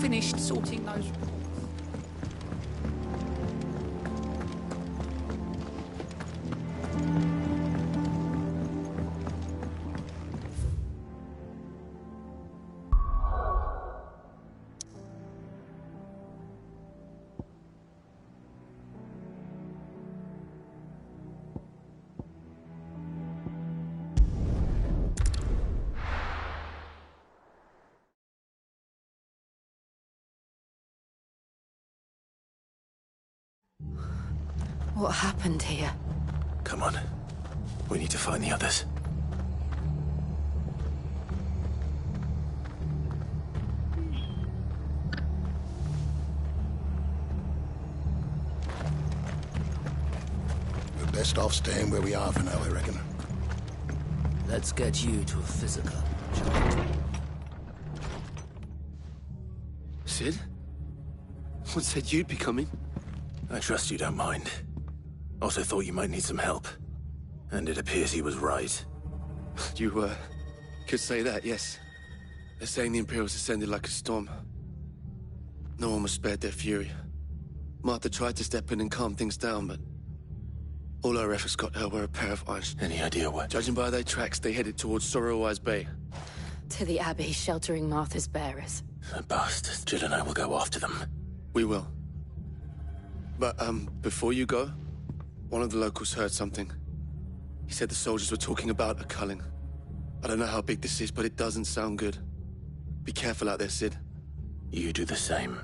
finished sorting those... What happened here? Come on. We need to find the others. We're best off staying where we are for now, I reckon. Let's get you to a physical, shall we? Sid? What said you'd be coming? I trust you don't mind. Also thought you might need some help. And it appears he was right. You, could say that, yes. They're saying the Imperials ascended like a storm. No one was spared their fury. Martha tried to step in and calm things down, but all our efforts got her were a pair of eyes. Any idea what? Judging by their tracks, they headed towards Sorrowwise Bay. To the Abbey, sheltering Martha's bearers. The bastards. Jill and I will go after them. We will. But, before you go, one of the locals heard something. He said the soldiers were talking about a culling. I don't know how big this is, but it doesn't sound good. Be careful out there, Sid. You do the same.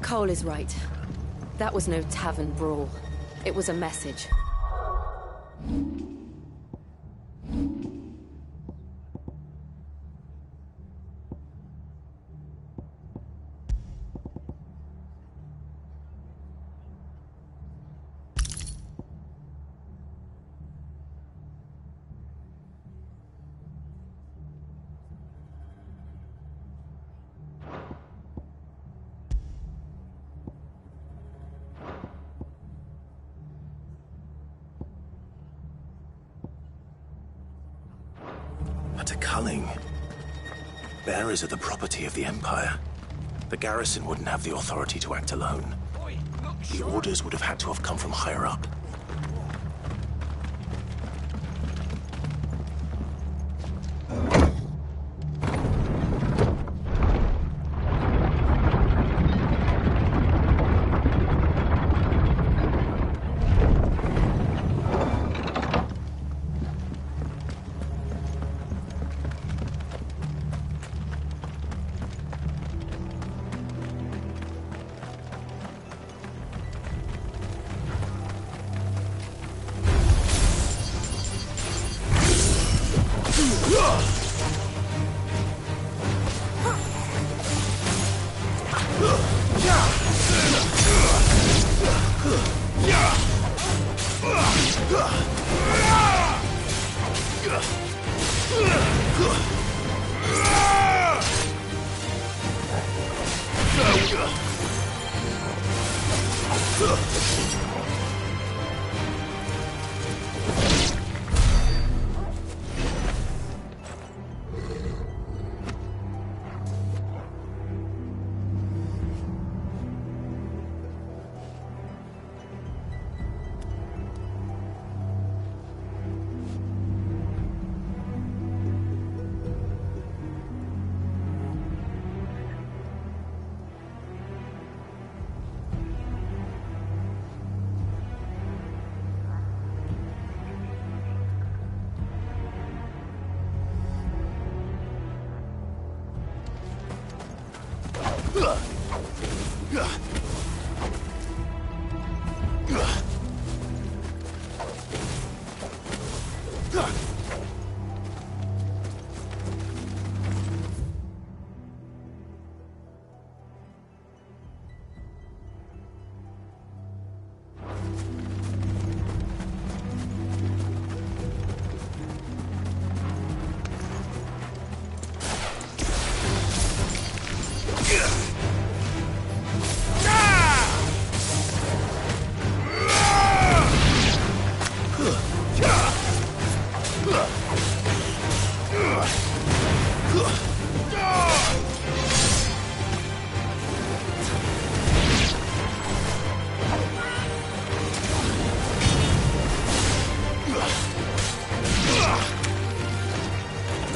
Cole is right. That was no tavern brawl. It was a message. But a culling. Bearers are the property of the Empire. The garrison wouldn't have the authority to act alone. The orders would have had to have come from higher up.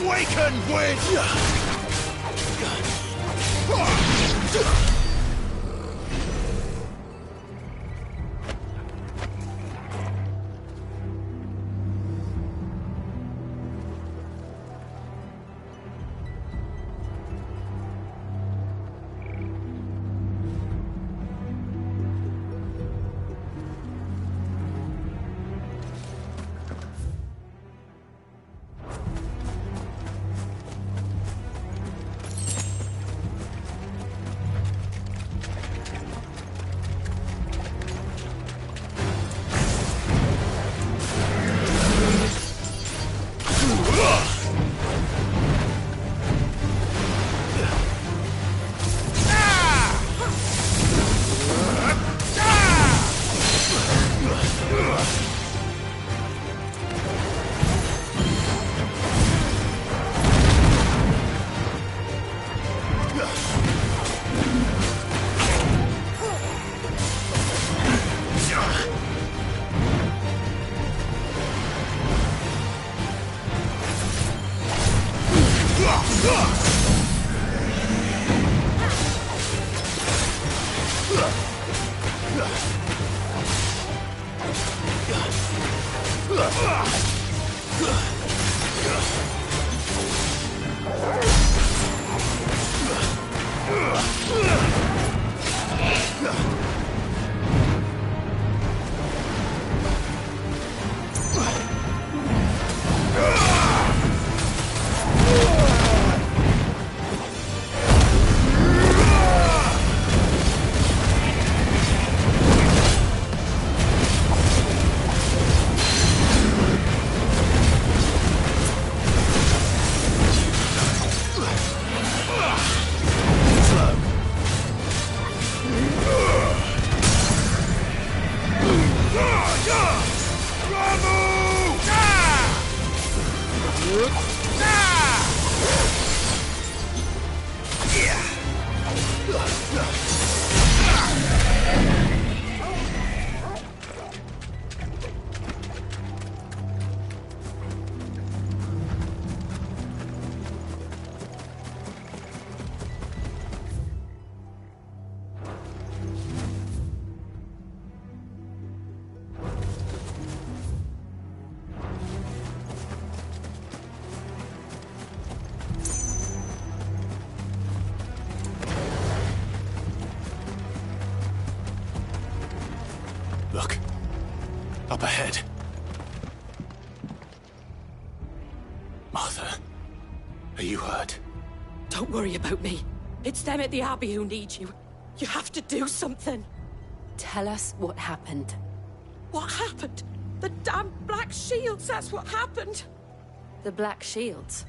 Waken, Witch! Look. Up ahead. Martha, are you hurt? Don't worry about me. It's them at the Abbey who need you. You have to do something. Tell us what happened. What happened? The damn Black Shields, that's what happened. The Black Shields?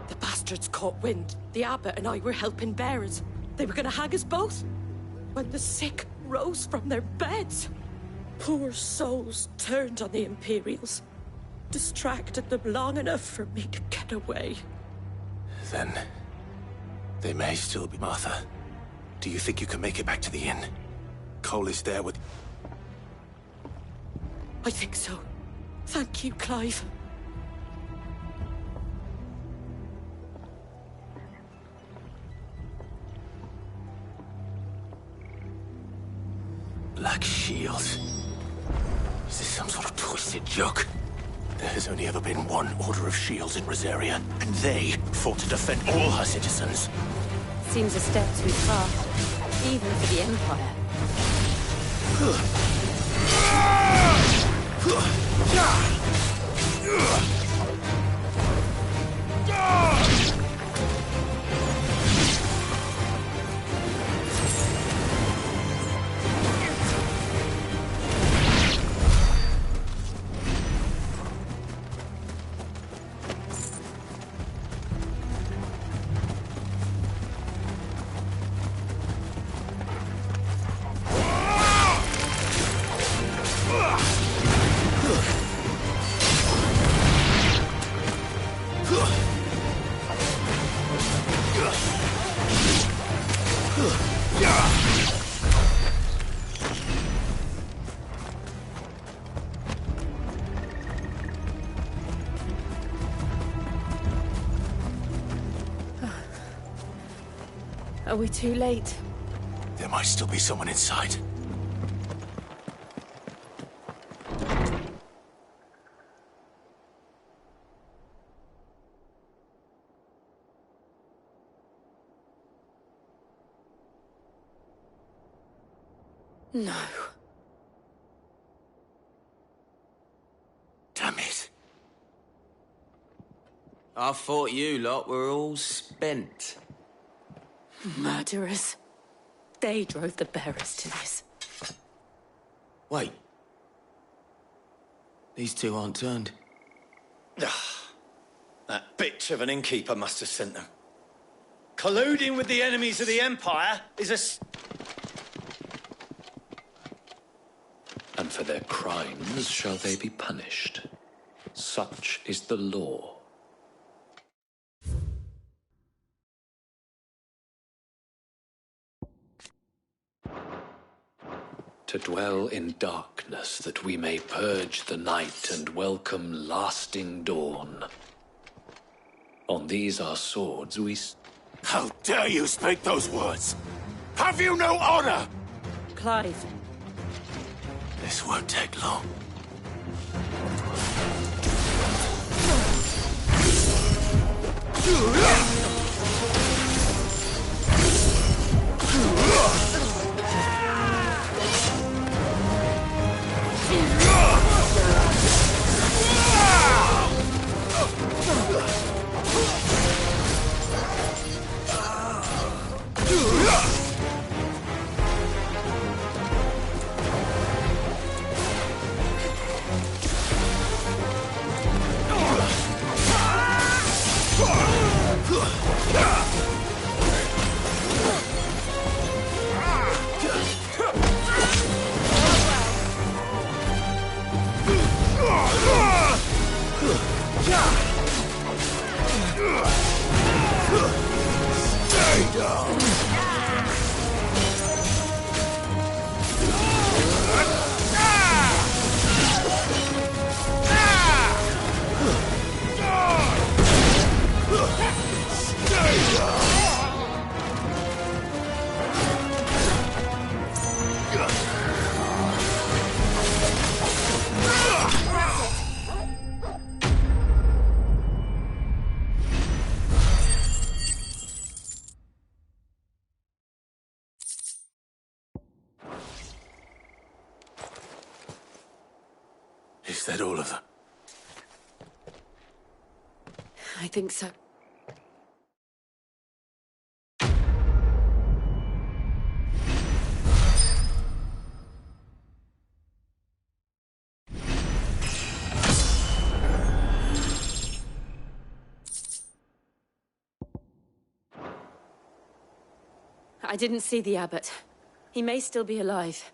The bastards caught wind. The abbot and I were helping bearers. They were gonna hang us both. When the sick rose from their beds, poor souls turned on the Imperials. Distracted them long enough for me to get away. Then... they may still be... Martha, do you think you can make it back to the inn? Cole is there with... I think so. Thank you, Clive. Black Shield. Is this some sort of twisted joke? There has only ever been one Order of Shields in Rosaria, and they fought to defend all her citizens. Seems a step too far, even for the Empire. Are we too late? There might still be someone inside. No. Damn it. I thought you lot were all spent. Murderers. They drove the bearers to this. Wait. These two aren't turned. That bitch of an innkeeper must have sent them. Colluding with the enemies of the Empire is And for their crimes shall they be punished. Such is the law. To dwell in darkness that we may purge the night and welcome lasting dawn. On these our swords we... How dare you speak those words? Have you no honor? Clive. This won't take long. Is that all of them? I think so. I didn't see the abbot. He may still be alive.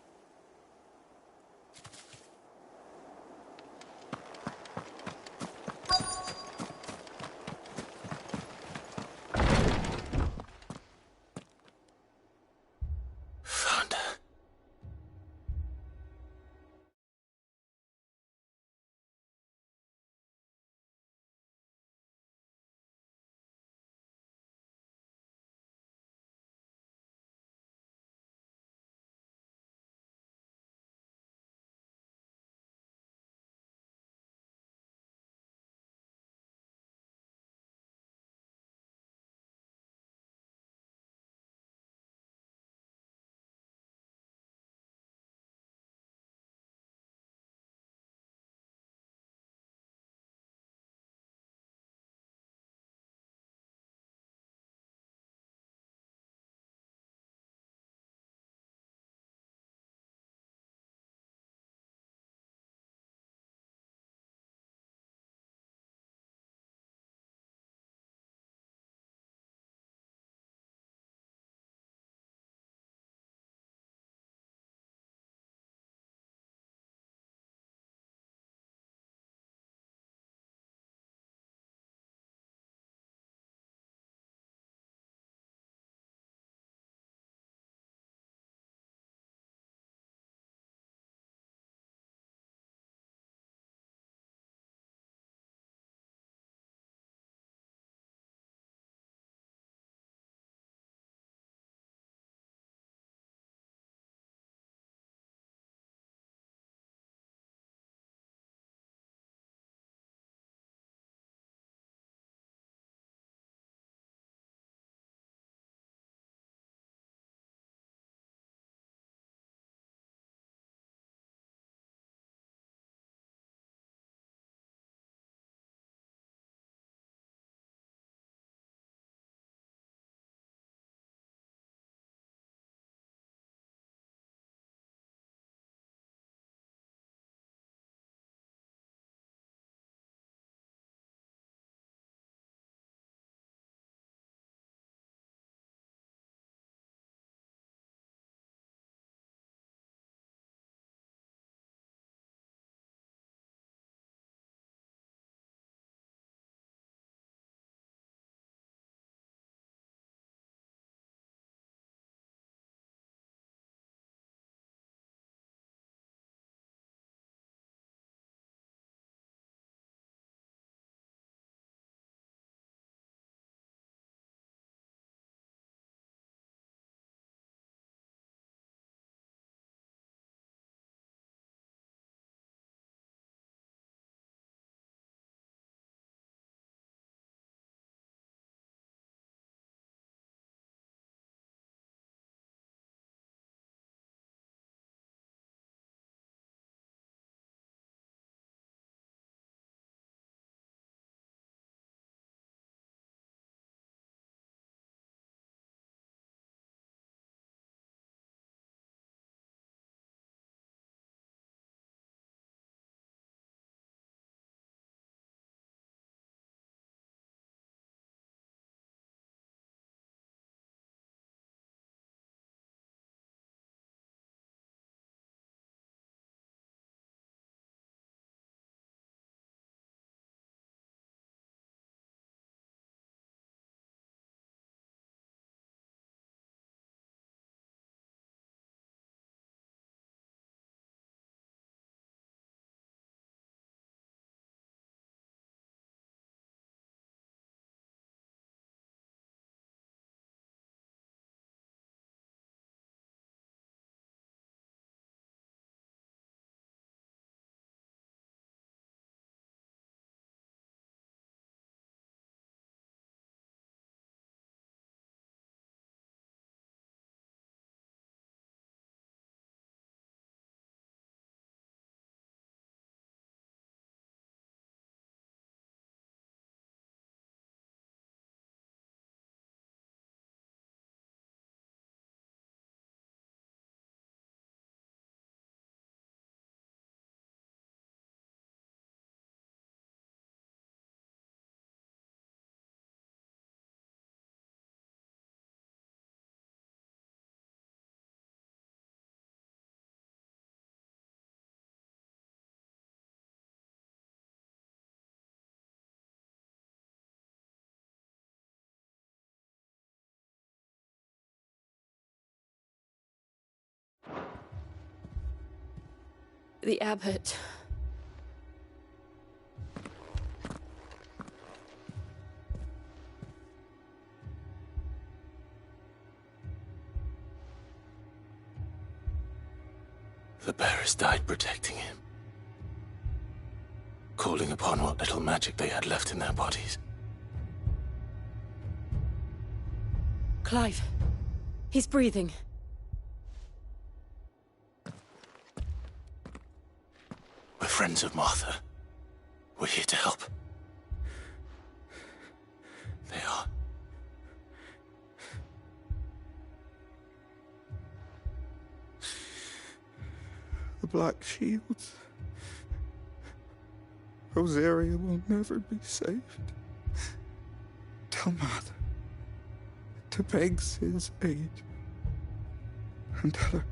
The abbot. The bearers died protecting him, calling upon what little magic they had left in their bodies. Clive. He's breathing. We're friends of Martha. We're here to help. They are. The Black Shields. Rosaria will never be saved. Tell Martha to beg Sid's aid. And tell her.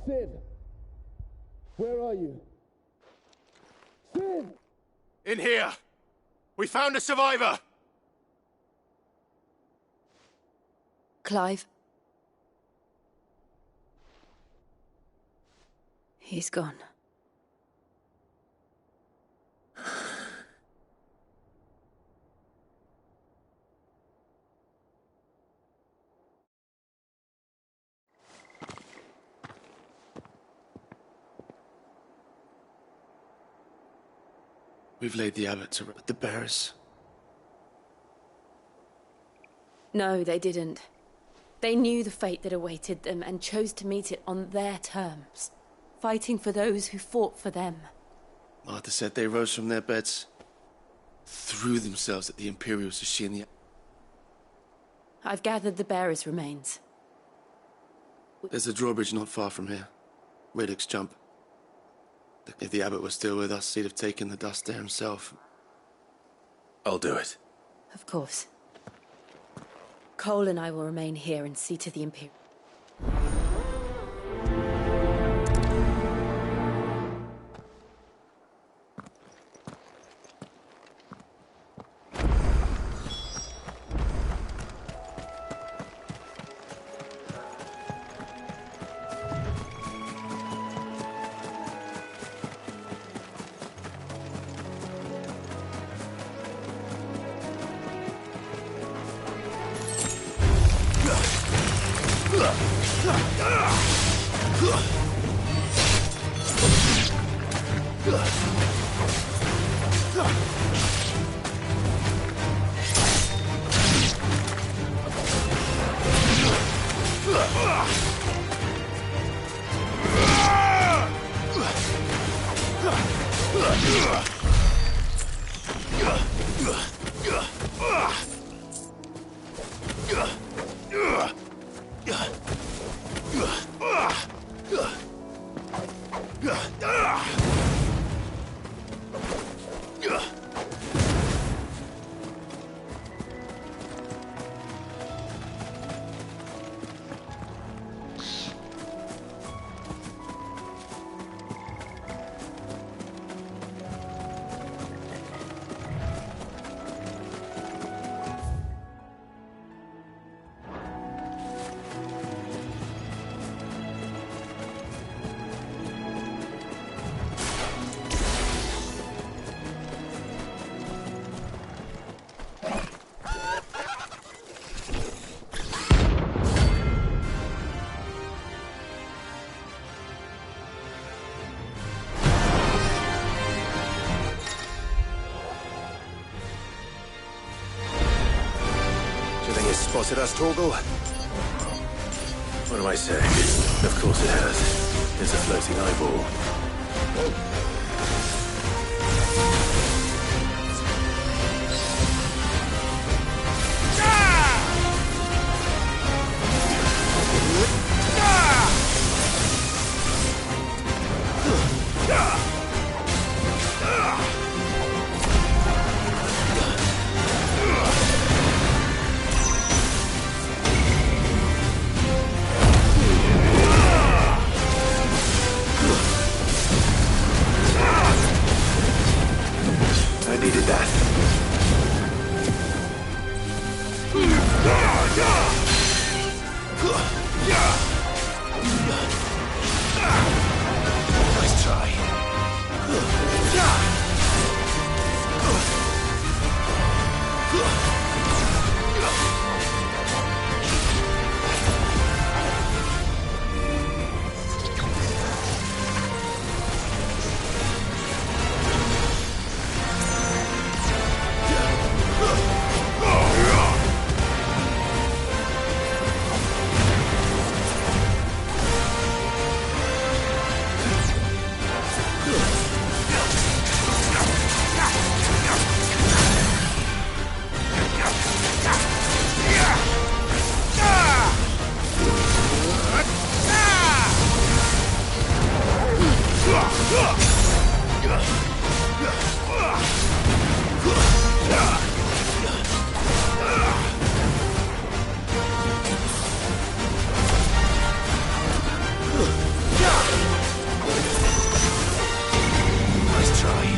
Sid! Where are you? Sid! In here! We found a survivor! Clive. He's gone. We've laid the abbot to the bearers. No, they didn't. They knew the fate that awaited them and chose to meet it on their terms, fighting for those who fought for them. Martha said they rose from their beds, threw themselves at the Imperials as she and the... I've gathered the bearers' remains. There's a drawbridge not far from here. Radix Jump. If the abbot was still with us, he'd have taken the dust there himself. I'll do it. Of course. Cole and I will remain here and see to the Imperial. Spotted us, Torgal? What am I saying? Of course it has. It's a floating eyeball. Nice try. Nice try.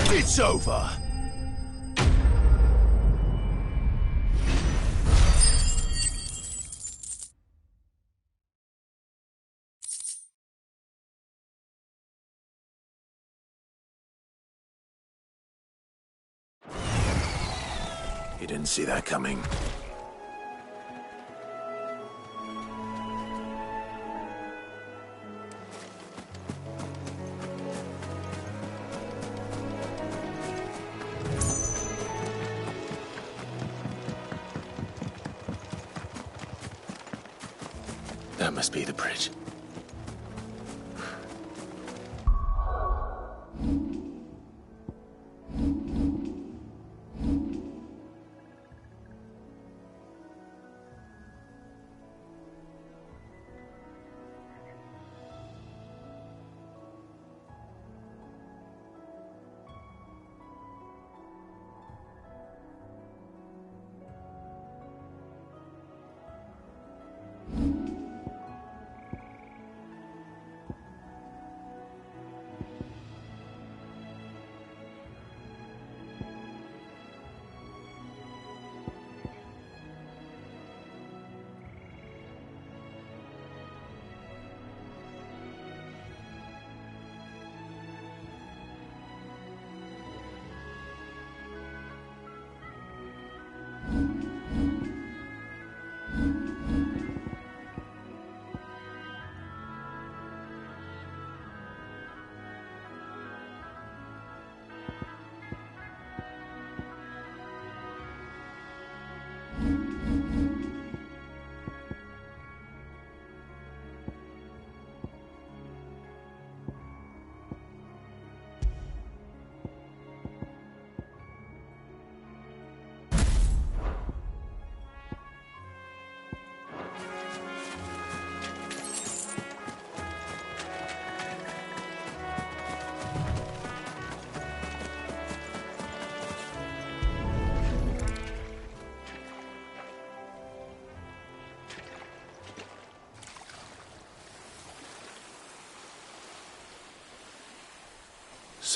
It's over. You didn't see that coming. That must be the bridge.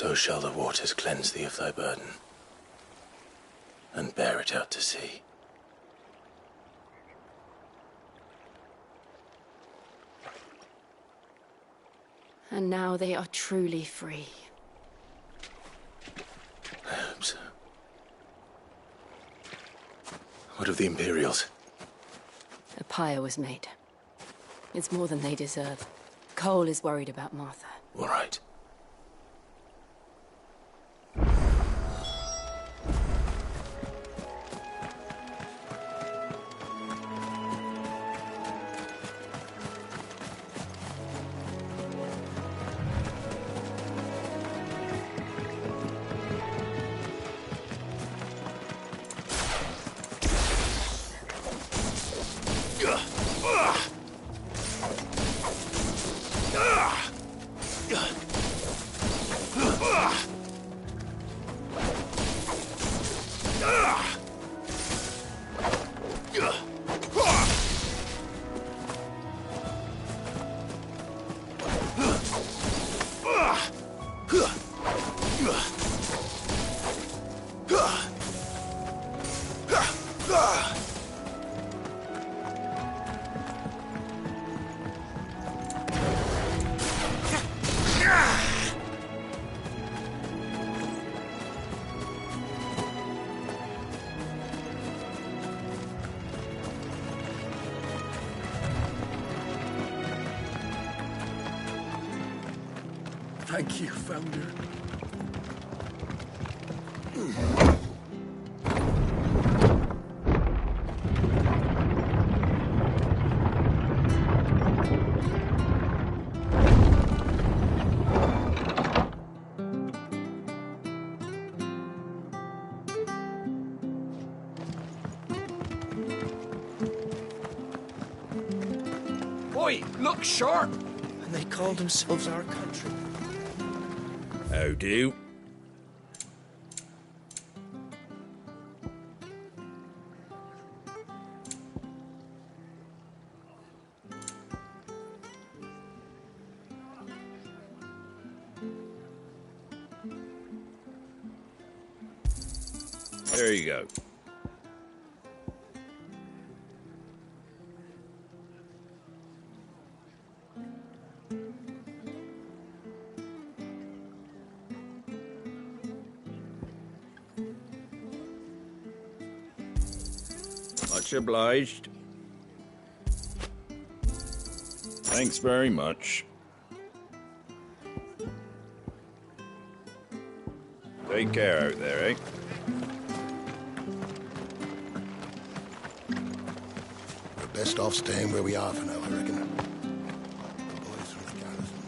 So shall the waters cleanse thee of thy burden, and bear it out to sea. And now they are truly free. I hope so. What of the Imperials? A pyre was made. It's more than they deserve. Cole is worried about Martha. All right. Thank you, Founder. Oi, look sharp! And they call themselves our country. How do? There you go. Much obliged. Thanks very much. Take care out there, eh? We're best off staying where we are for now, I reckon. The boys from the garrison.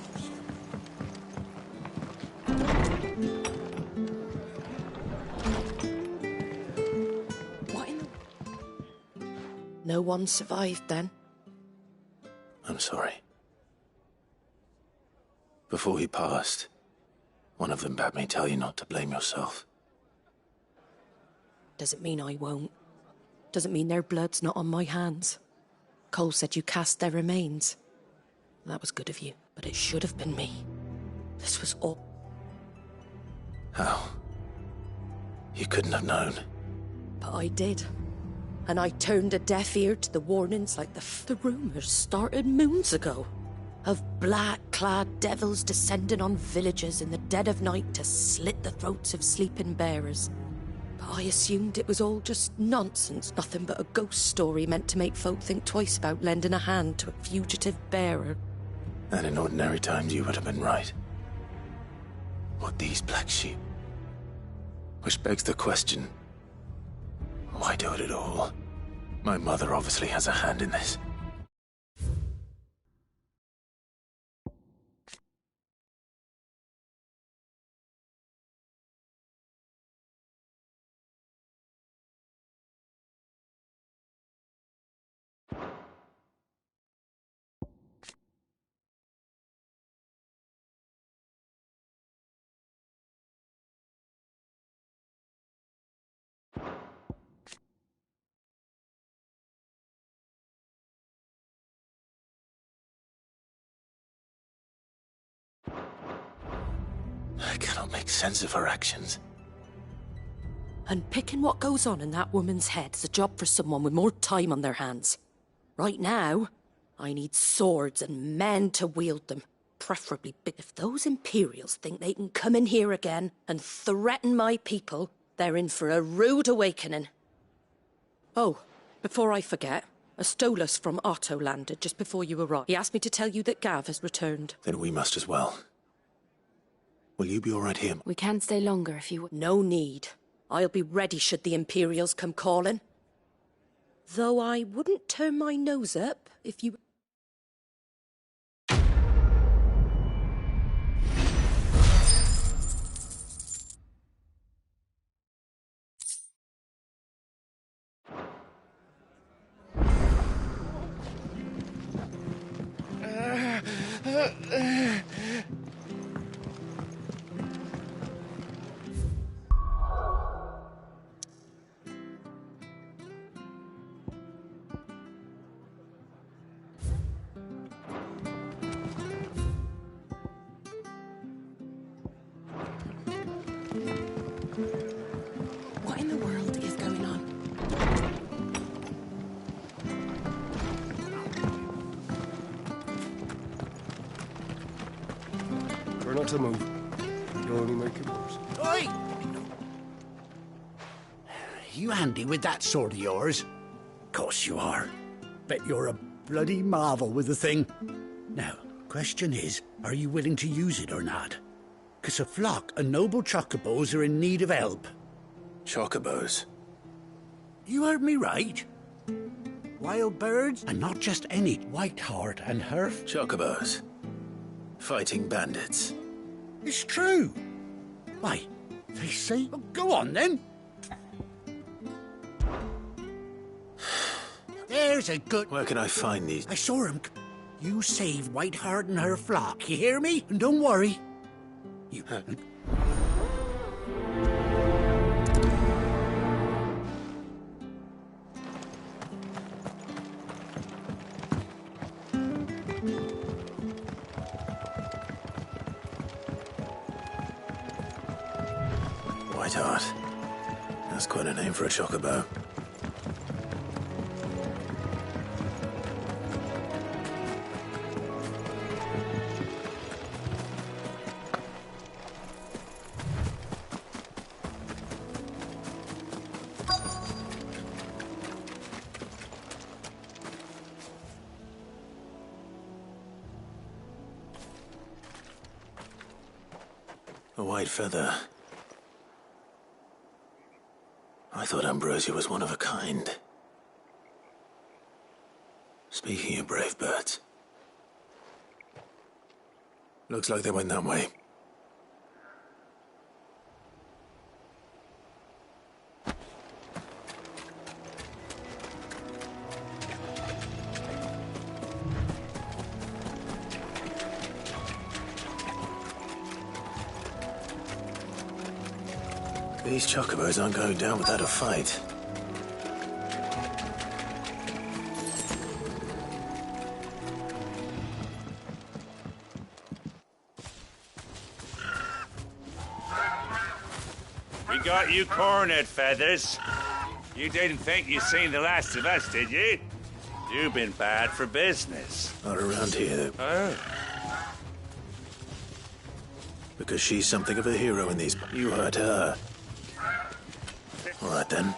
What in the... No one survived then? I'm sorry. Before he passed, one of them bade me tell you not to blame yourself. Doesn't mean I won't. Doesn't mean their blood's not on my hands. Cole said you cast their remains. That was good of you, but it should have been me. This was all... How? You couldn't have known. But I did. And I turned a deaf ear to the warnings like the rumours started moons ago. Of black-clad devils descending on villages in the dead of night to slit the throats of sleeping bearers. But I assumed it was all just nonsense, nothing but a ghost story meant to make folk think twice about lending a hand to a fugitive bearer. And in ordinary times you would have been right. What these black sheep? Which begs the question, why do it at all? My mother obviously has a hand in this. I cannot make sense of her actions. Unpicking what goes on in that woman's head is a job for someone with more time on their hands. Right now, I need swords and men to wield them. Preferably big. If those Imperials think they can come in here again and threaten my people, they're in for a rude awakening. Oh, before I forget, Astolas from Otto landed just before you arrived. He asked me to tell you that Gav has returned. Then we must as well. Will you be all right here? We can stay longer if you would. No need. I'll be ready should the Imperials come calling. Though I wouldn't turn my nose up if you... What in the world is going on? Try not to move. You'll only make it worse. Oi! You handy with that sword of yours? Course you are. Bet you're a bloody marvel with the thing. Now, question is, are you willing to use it or not? 'Cause a flock of noble chocobos are in need of help. Chocobos? You heard me right. Wild birds, and not just any. Whiteheart and her... Chocobos. Fighting bandits. It's true. Why, they say... Oh, go on, then. There's a good... Where can I find these? I saw him. You save Whiteheart and her flock, you hear me? And don't worry. You... Whiteheart. That's quite a name for a chocobo. A white feather. I thought Ambrosia was one of a kind. Speaking of brave birds. Looks like they went that way. These chocobos aren't going down without a fight. We got you cornered, Feathers. You didn't think you'd seen the last of us, did you? You've been bad for business. Not around here. Oh. Because she's something of a hero in these... You hurt her. All right, then.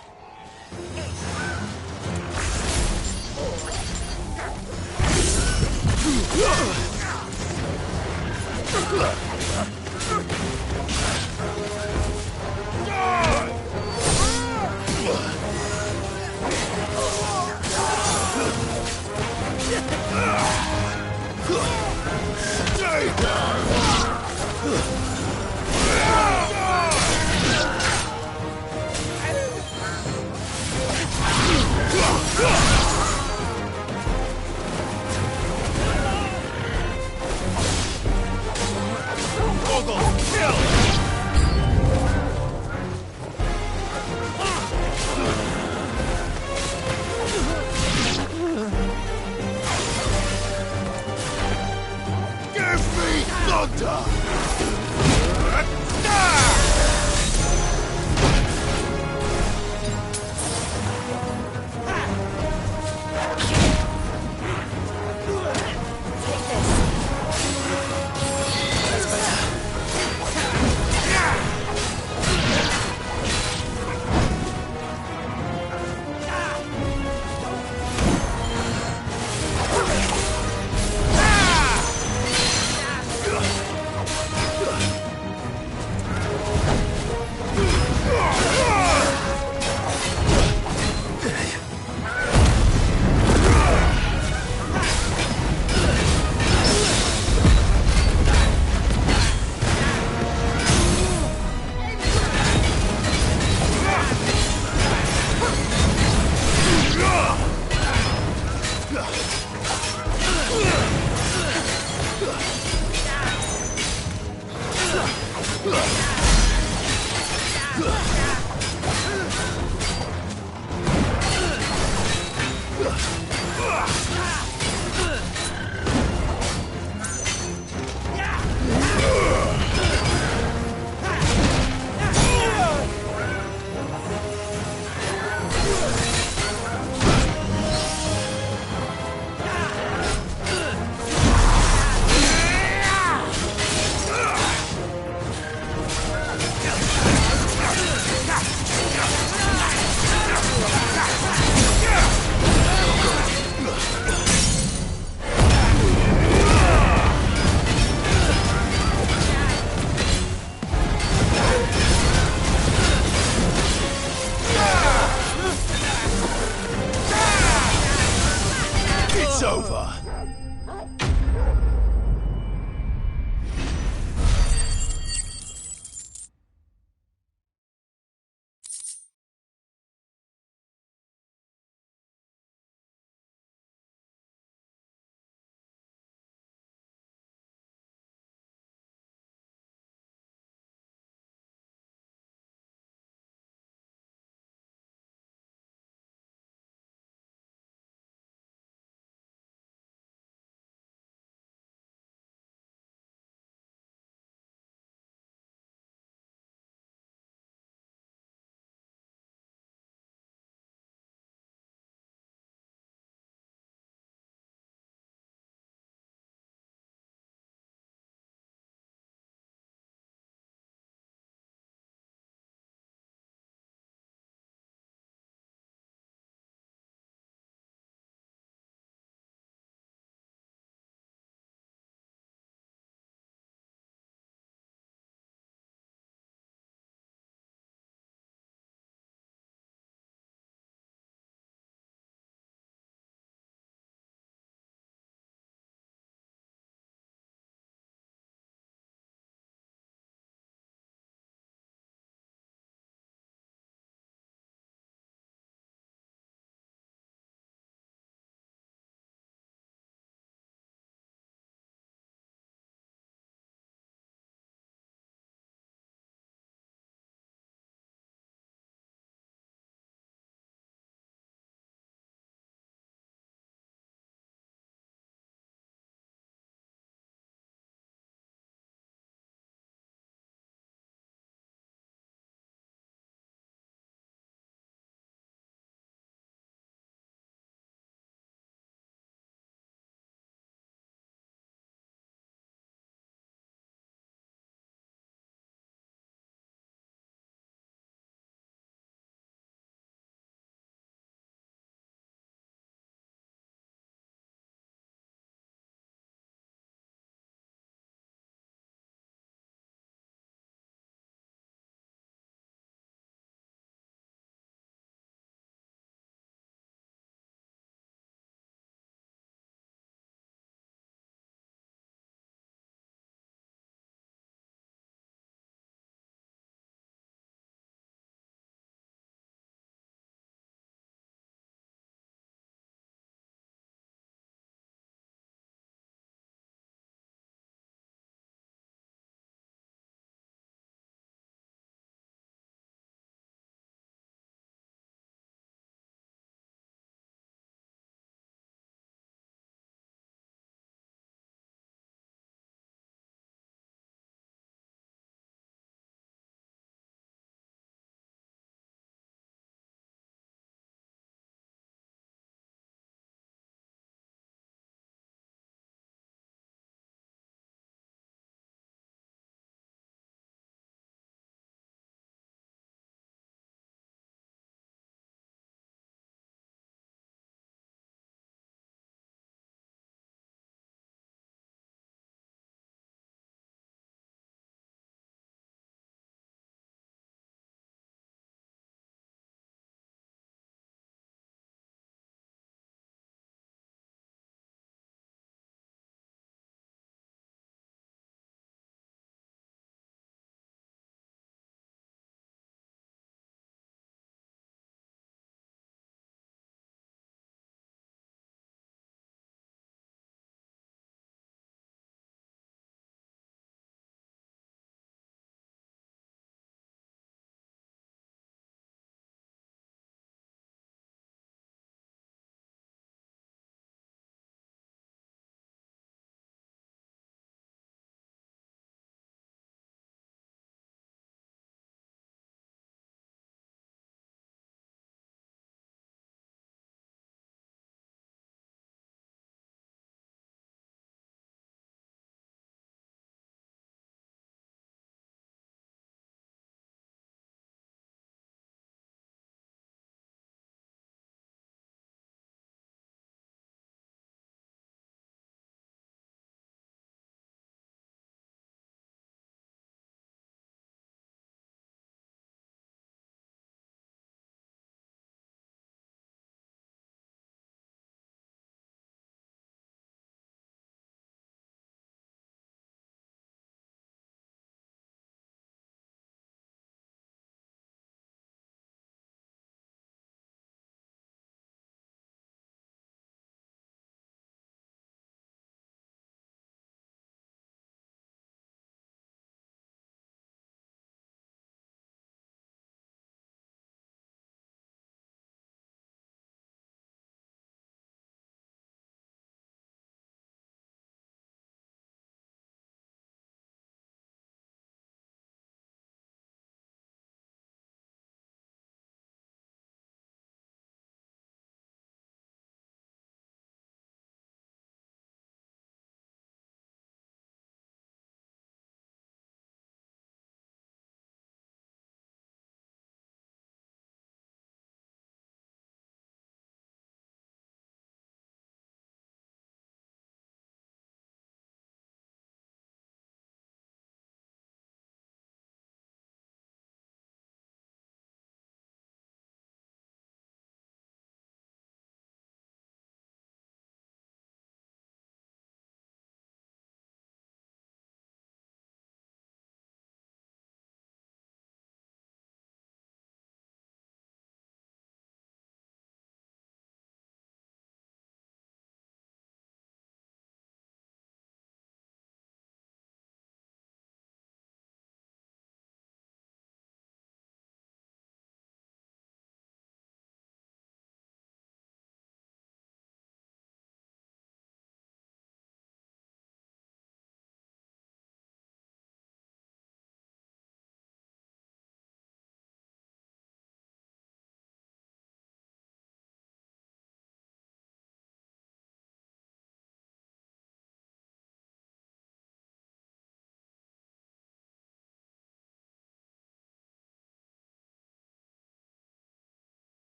Give me thunder!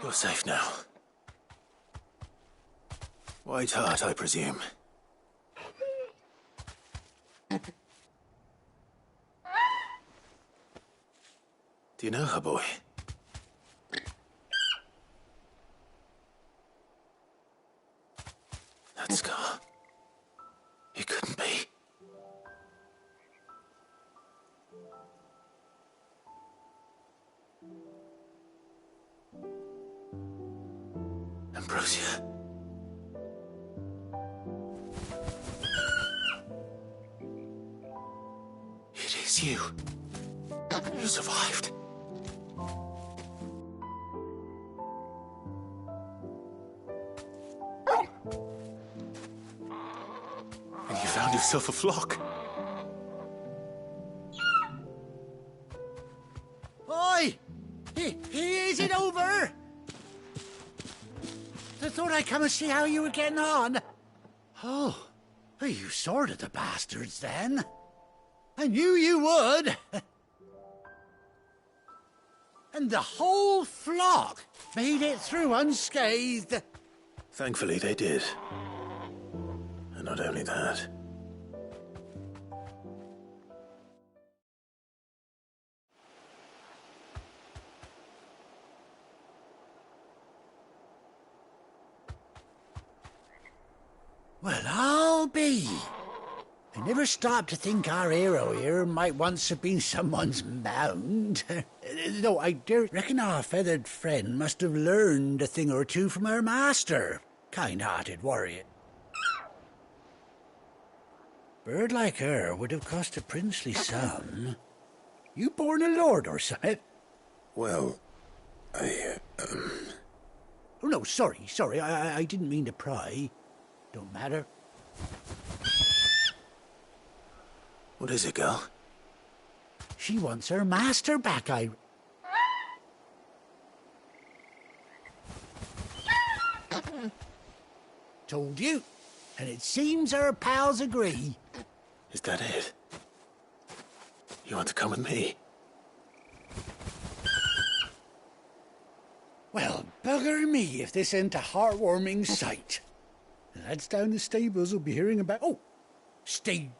You're safe now. White Hart, I presume. Do you know her, boy? That scar. It couldn't be. Ambrosia. It is you. You survived. And you found yourself a flock. Oi! Is it over? I thought I'd come and see how you were getting on. Oh, you sorted the bastards then. I knew you would. And the whole flock made it through unscathed. Thankfully, they did. And not only that. Well, I'll be. I never stopped to think our hero here might once have been someone's mound. Though I dare reckon our feathered friend must have learned a thing or two from her master. Kind-hearted warrior. Bird like her would have cost a princely sum. You born a lord or something? Well, Oh, no, sorry. I didn't mean to pry. Don't matter. What is it, girl? She wants her master back, Told you. And it seems her pals agree. Is that it? You want to come with me? Well, bugger me if this ain't a heartwarming sight. The lads down the stables will be hearing about... Oh, stay...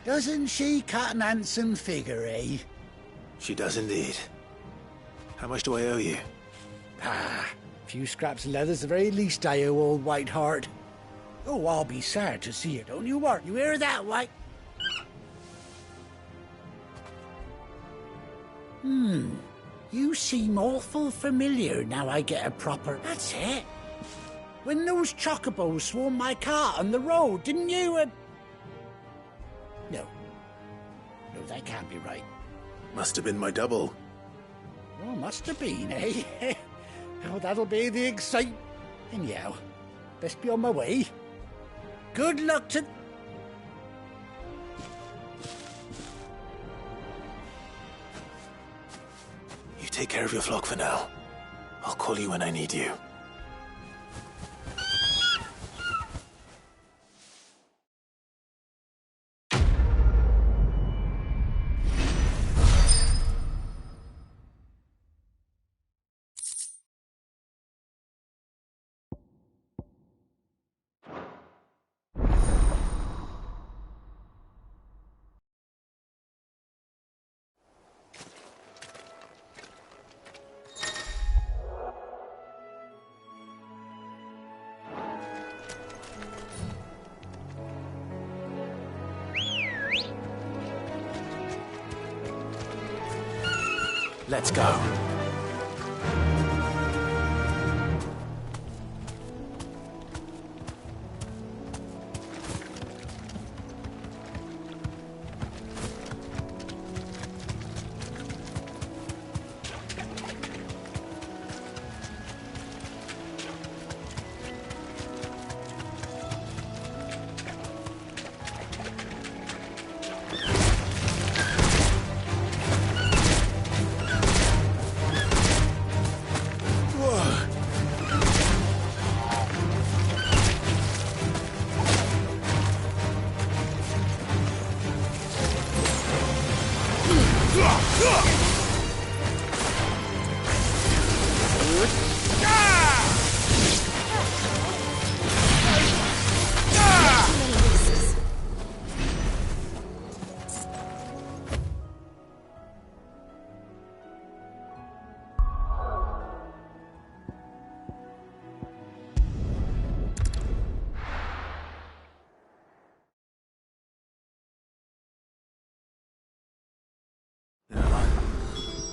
Doesn't she cut an handsome figure, eh? She does indeed. How much do I owe you? A few scraps of leather's the very least I owe old White Hart. Oh, I'll be sad to see her, don't you, Wart? You hear that, White? You seem awful familiar now I get a proper... That's it. When those chocobos swarmed my cart on the road, didn't you, No, that can't be right. Must have been my double. Oh, must have been, eh? Oh, that'll be the excite... Anyhow, best be on my way. Good luck to... You take care of your flock for now. I'll call you when I need you. Let's go.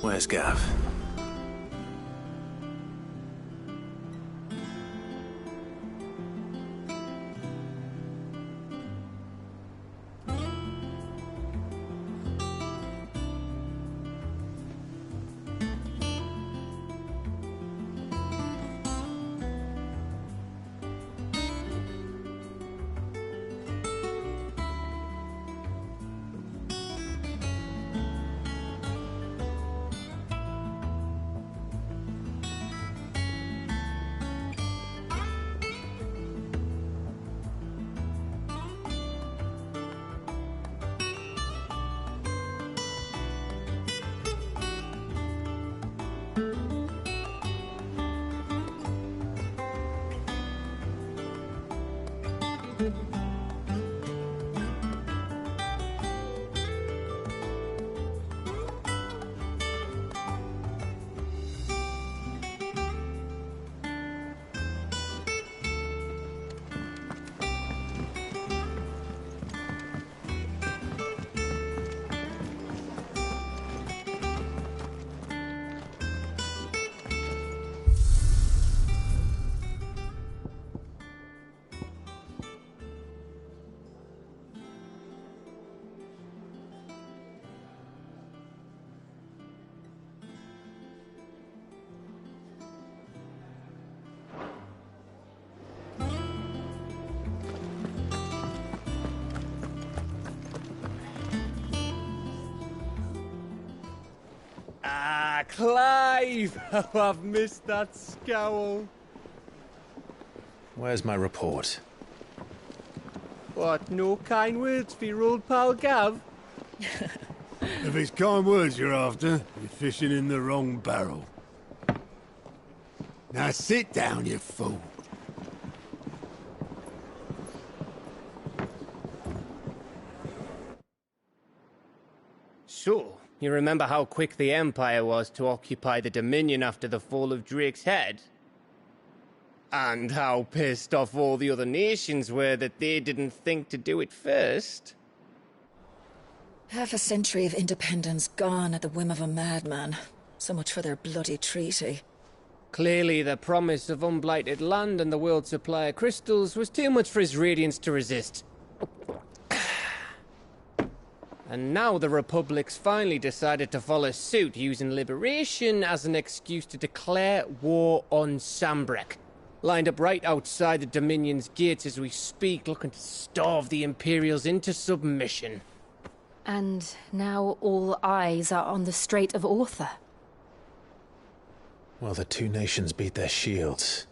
Where's Gav? Clive! Oh, I've missed that scowl. Where's my report? What, no kind words for your old pal Gav? If it's kind words you're after, you're fishing in the wrong barrel. Now sit down, you fool. So, you remember how quick the Empire was to occupy the Dominion after the fall of Drake's head? And how pissed off all the other nations were that they didn't think to do it first? Half a century of independence gone at the whim of a madman. So much for their bloody treaty. Clearly, the promise of unblighted land and the world's supply of crystals was too much for his radiance to resist. And now the Republic's finally decided to follow suit, using liberation as an excuse to declare war on Sanbreque. Lined up right outside the Dominion's gates as we speak, looking to starve the Imperials into submission. And now all eyes are on the Strait of Author. Well, the two nations beat their shields.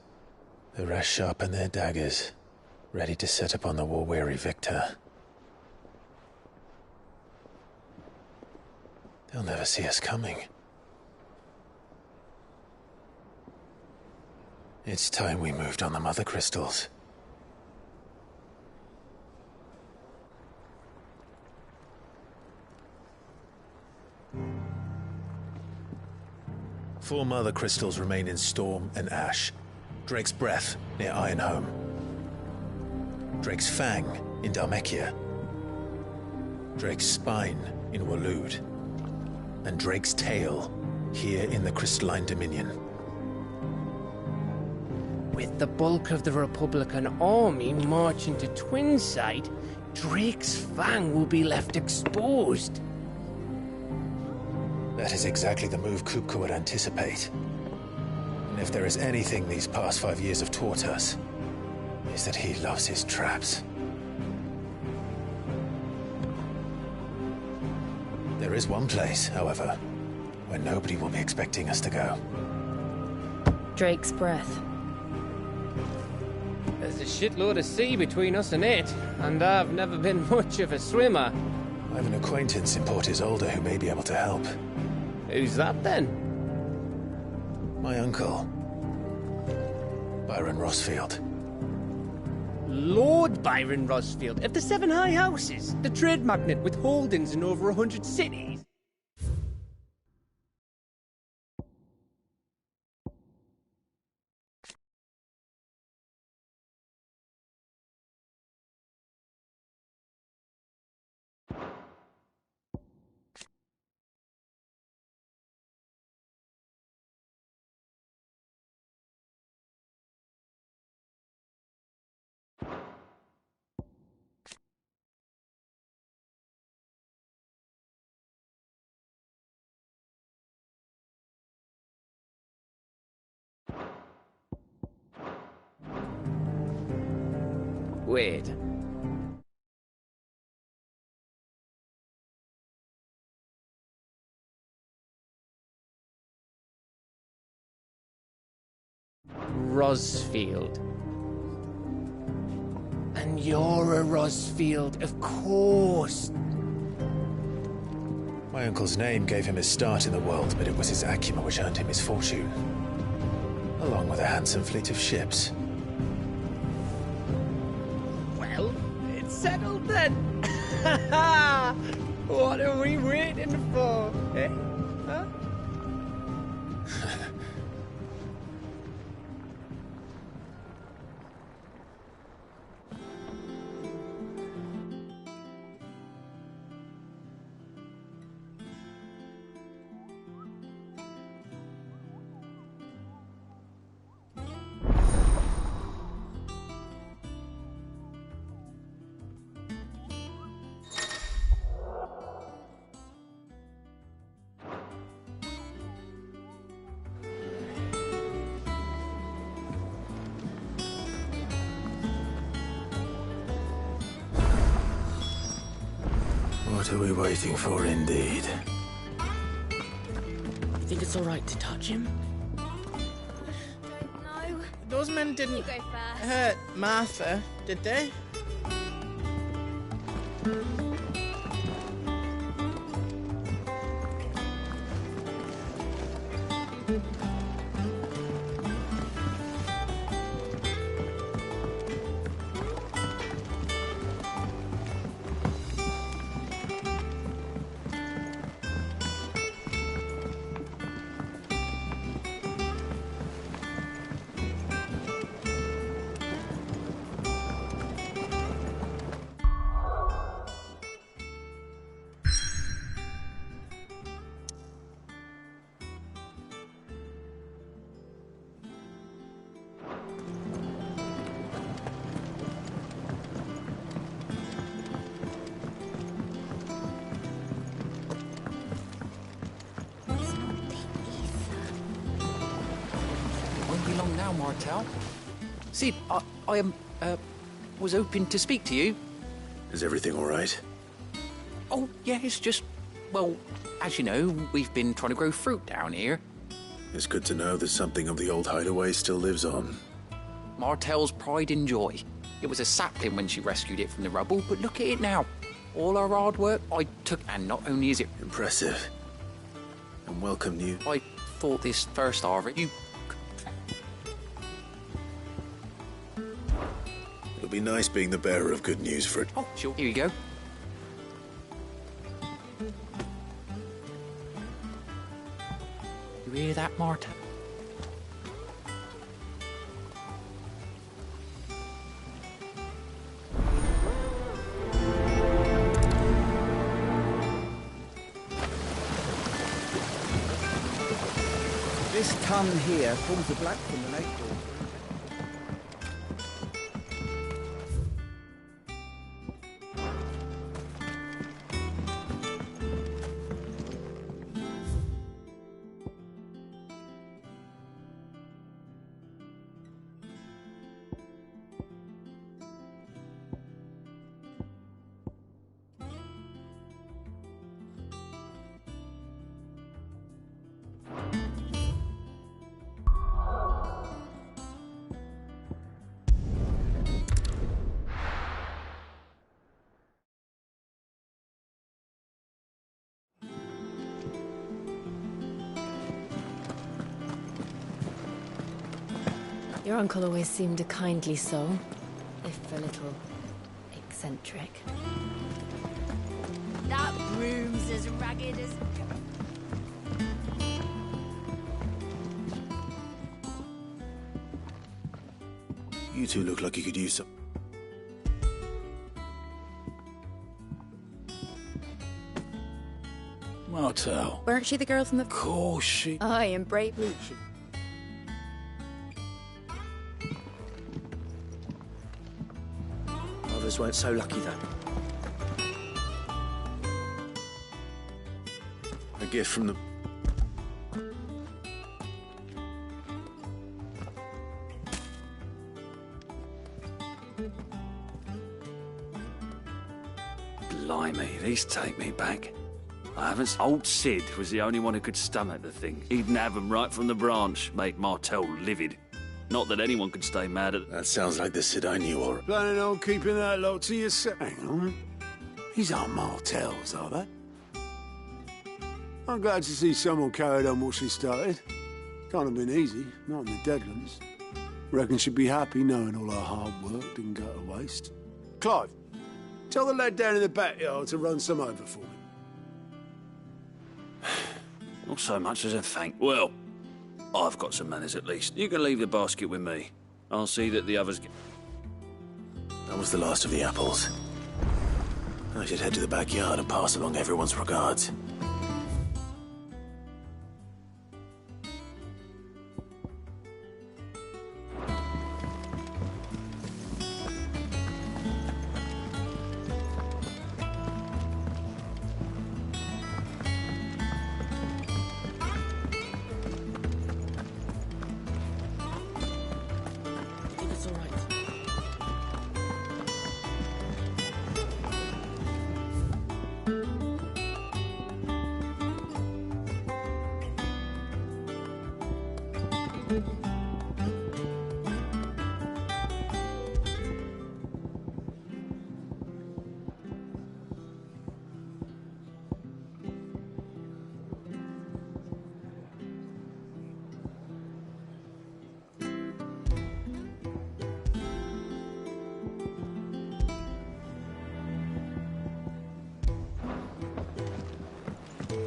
The rest sharpen their daggers, ready to set upon the war-weary victor. They'll never see us coming. It's time we moved on the Mother Crystals. Four Mother Crystals remain in Storm and Ash. Drake's Breath near Ironhome. Drake's Fang in Dhalmekia. Drake's Spine in Waloed. And Drake's Tail here in the Crystalline Dominion. With the bulk of the Republican army marching to Twinside, Drake's Fang will be left exposed. That is exactly the move Kupka would anticipate. And if there is anything these past 5 years have taught us, is that he loves his traps. There is one place, however, where nobody will be expecting us to go. Drake's Breath. There's a shitload of sea between us and it, and I've never been much of a swimmer. I have an acquaintance in Port Isolde who may be able to help. Who's that then? My uncle, Byron Rosfield. Lord Byron Rosfield of the Seven High Houses, the trade magnate with holdings in over 100 cities. Wait. Rosfield. And you're a Rosfield, of course. My uncle's name gave him his start in the world, but it was his acumen which earned him his fortune. Along with a handsome fleet of ships. Well, it's settled then. What are we waiting for, eh? Huh? What are we waiting for, indeed? You think it's all right to touch him? No. Those men didn't You go first. hurt Martha, did they? Won't be long now, Martel. See, I was hoping to speak to you. Is everything all right? Oh, yeah, it's just, well, as you know, we've been trying to grow fruit down here. It's good to know that something of the old hideaway still lives on. Martel's pride and joy. It was a sapling when she rescued it from the rubble, but look at it now. All our hard work I took, and not only is it impressive and welcome you. I thought this first harvest, It'll be nice being the bearer of good news for it. Oh, sure. Here you go. You hear that, Marta? This ton here pulls the black from the lake door. Your uncle always seemed a kindly soul, if a little eccentric. That broom's as ragged as... You two look like you could use some. Martel. Weren't she the girl from the... Of course she... Aye, and bravely. Others weren't so lucky, though. A gift from the... Blimey, these take me back. I haven't... Old Sid was the only one who could stomach the thing. He'd nab 'em right from the branch, made Martel livid. Not that anyone could stay mad at... That sounds like the Sid I knew, or... Planning on keeping that lot to yourself? Hang on. These aren't Martels, are they? I'm glad to see someone carried on what she started. Can't have been easy, not in the Deadlands. Reckon she'd be happy knowing all her hard work didn't go to waste. Clive, tell the lad down in the backyard to run some over for me. Not so much as a thank. Well, I've got some manners at least. You can leave the basket with me. I'll see that the others get... That was the last of the apples. I should head to the backyard and pass along everyone's regards.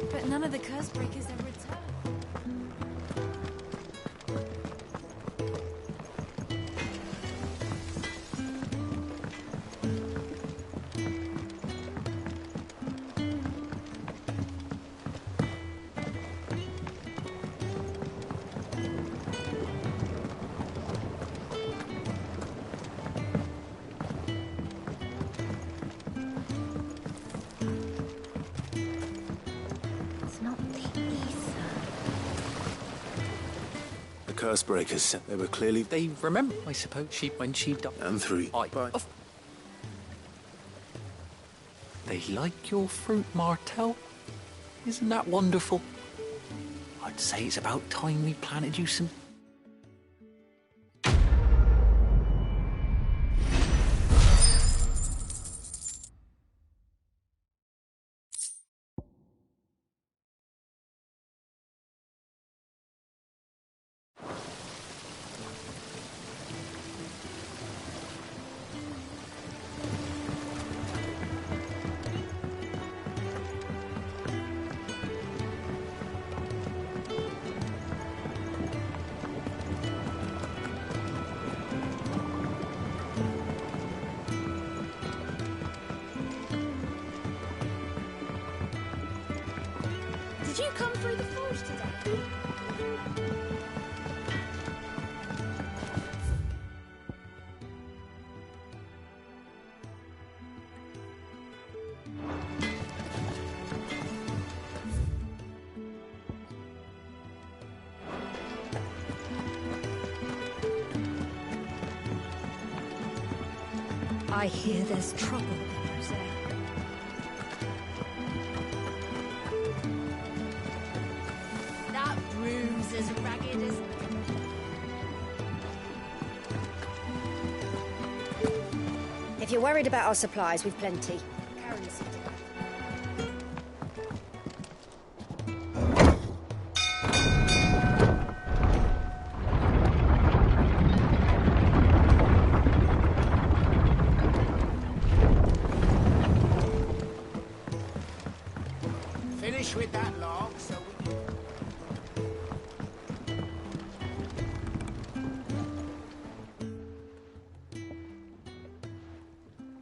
But none of the curse breakers ever returned. Curse breakers. They were clearly... They remember, I suppose, when she died. And three. They like your fruit, Martel. Isn't that wonderful? I'd say it's about time we planted you some... Did you come through the forge today? I hear there's trouble in Rosea. That broom's as ragged as... If you're worried about our supplies, we've plenty. Karen's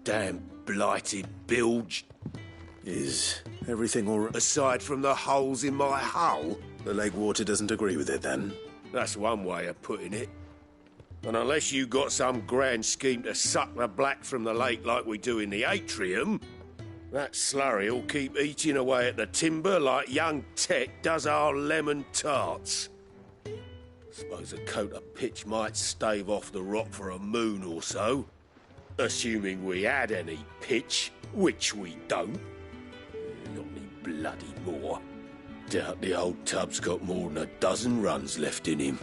damn blighted bilge. Is everything all right? Aside from the holes in my hull? The lake water doesn't agree with it, then? That's one way of putting it. And unless you got some grand scheme to suck the black from the lake like we do in the atrium, that slurry'll keep eating away at the timber like young Tech does our lemon tarts. Suppose a coat of pitch might stave off the rot for a moon or so. Assuming we had any pitch, which we don't. Not any bloody more. Doubt the old tub's got more than a dozen runs left in him.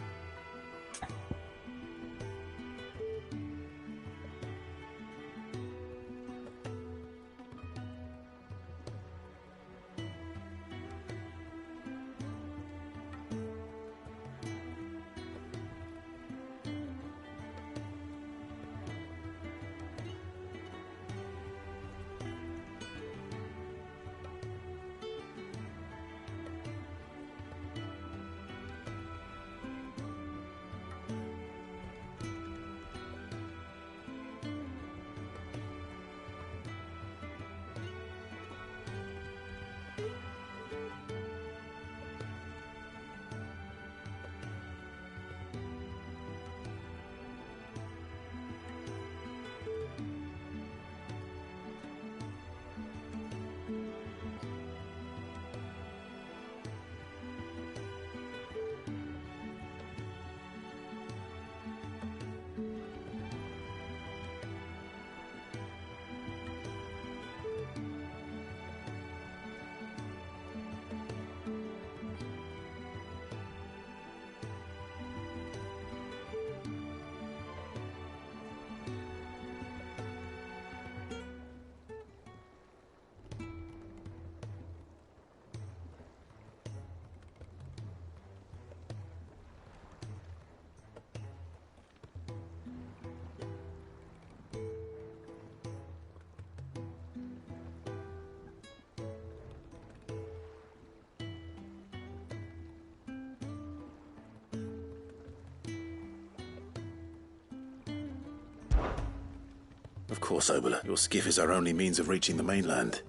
Of course, Oboler. Your skiff is our only means of reaching the mainland.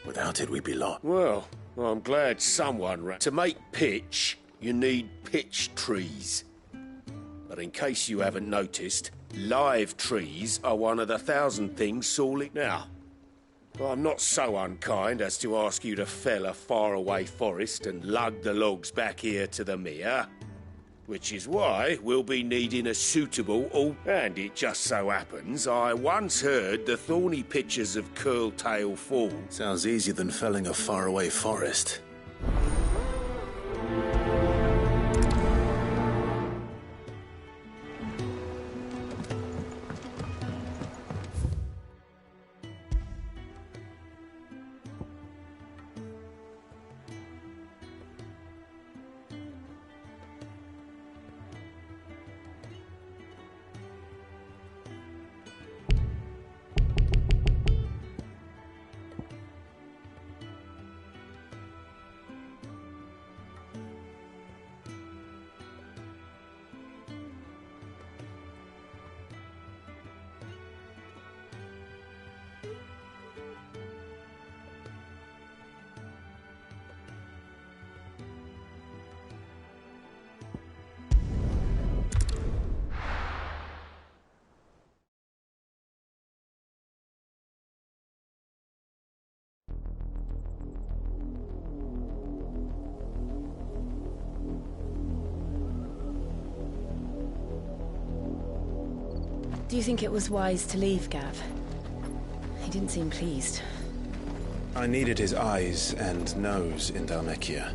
Without it, we'd be lost. Well, I'm glad someone ran. To make pitch, you need pitch trees. But in case you haven't noticed, live trees are one of the 1,000 things Sawley... Now, I'm not so unkind as to ask you to fell a faraway forest and lug the logs back here to the mere. Which is why we'll be needing a suitable And it just so happens, I once heard the thorny pitchers of Curltail Fall. Sounds easier than felling a faraway forest. Do you think it was wise to leave, Gav? He didn't seem pleased. I needed his eyes and nose in Dhalmekia.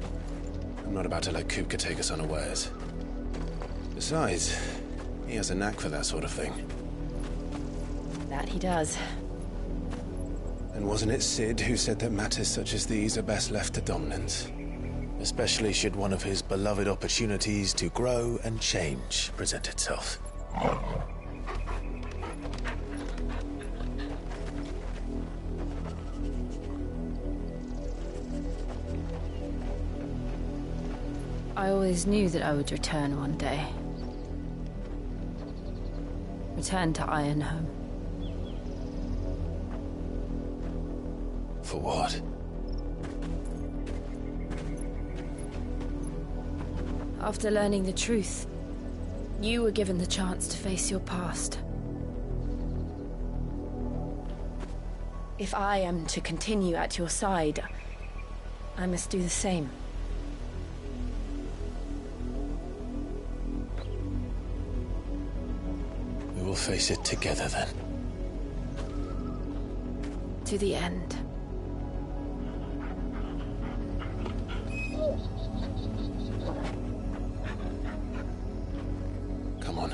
I'm not about to let Kupka take us unawares. Besides, he has a knack for that sort of thing. That he does. And wasn't it Cid who said that matters such as these are best left to dominance? Especially should one of his beloved opportunities to grow and change present itself. I always knew that I would return one day. Return to Ironhome. For what? After learning the truth, you were given the chance to face your past. If I am to continue at your side, I must do the same. We will face it together then. To the end. Come on.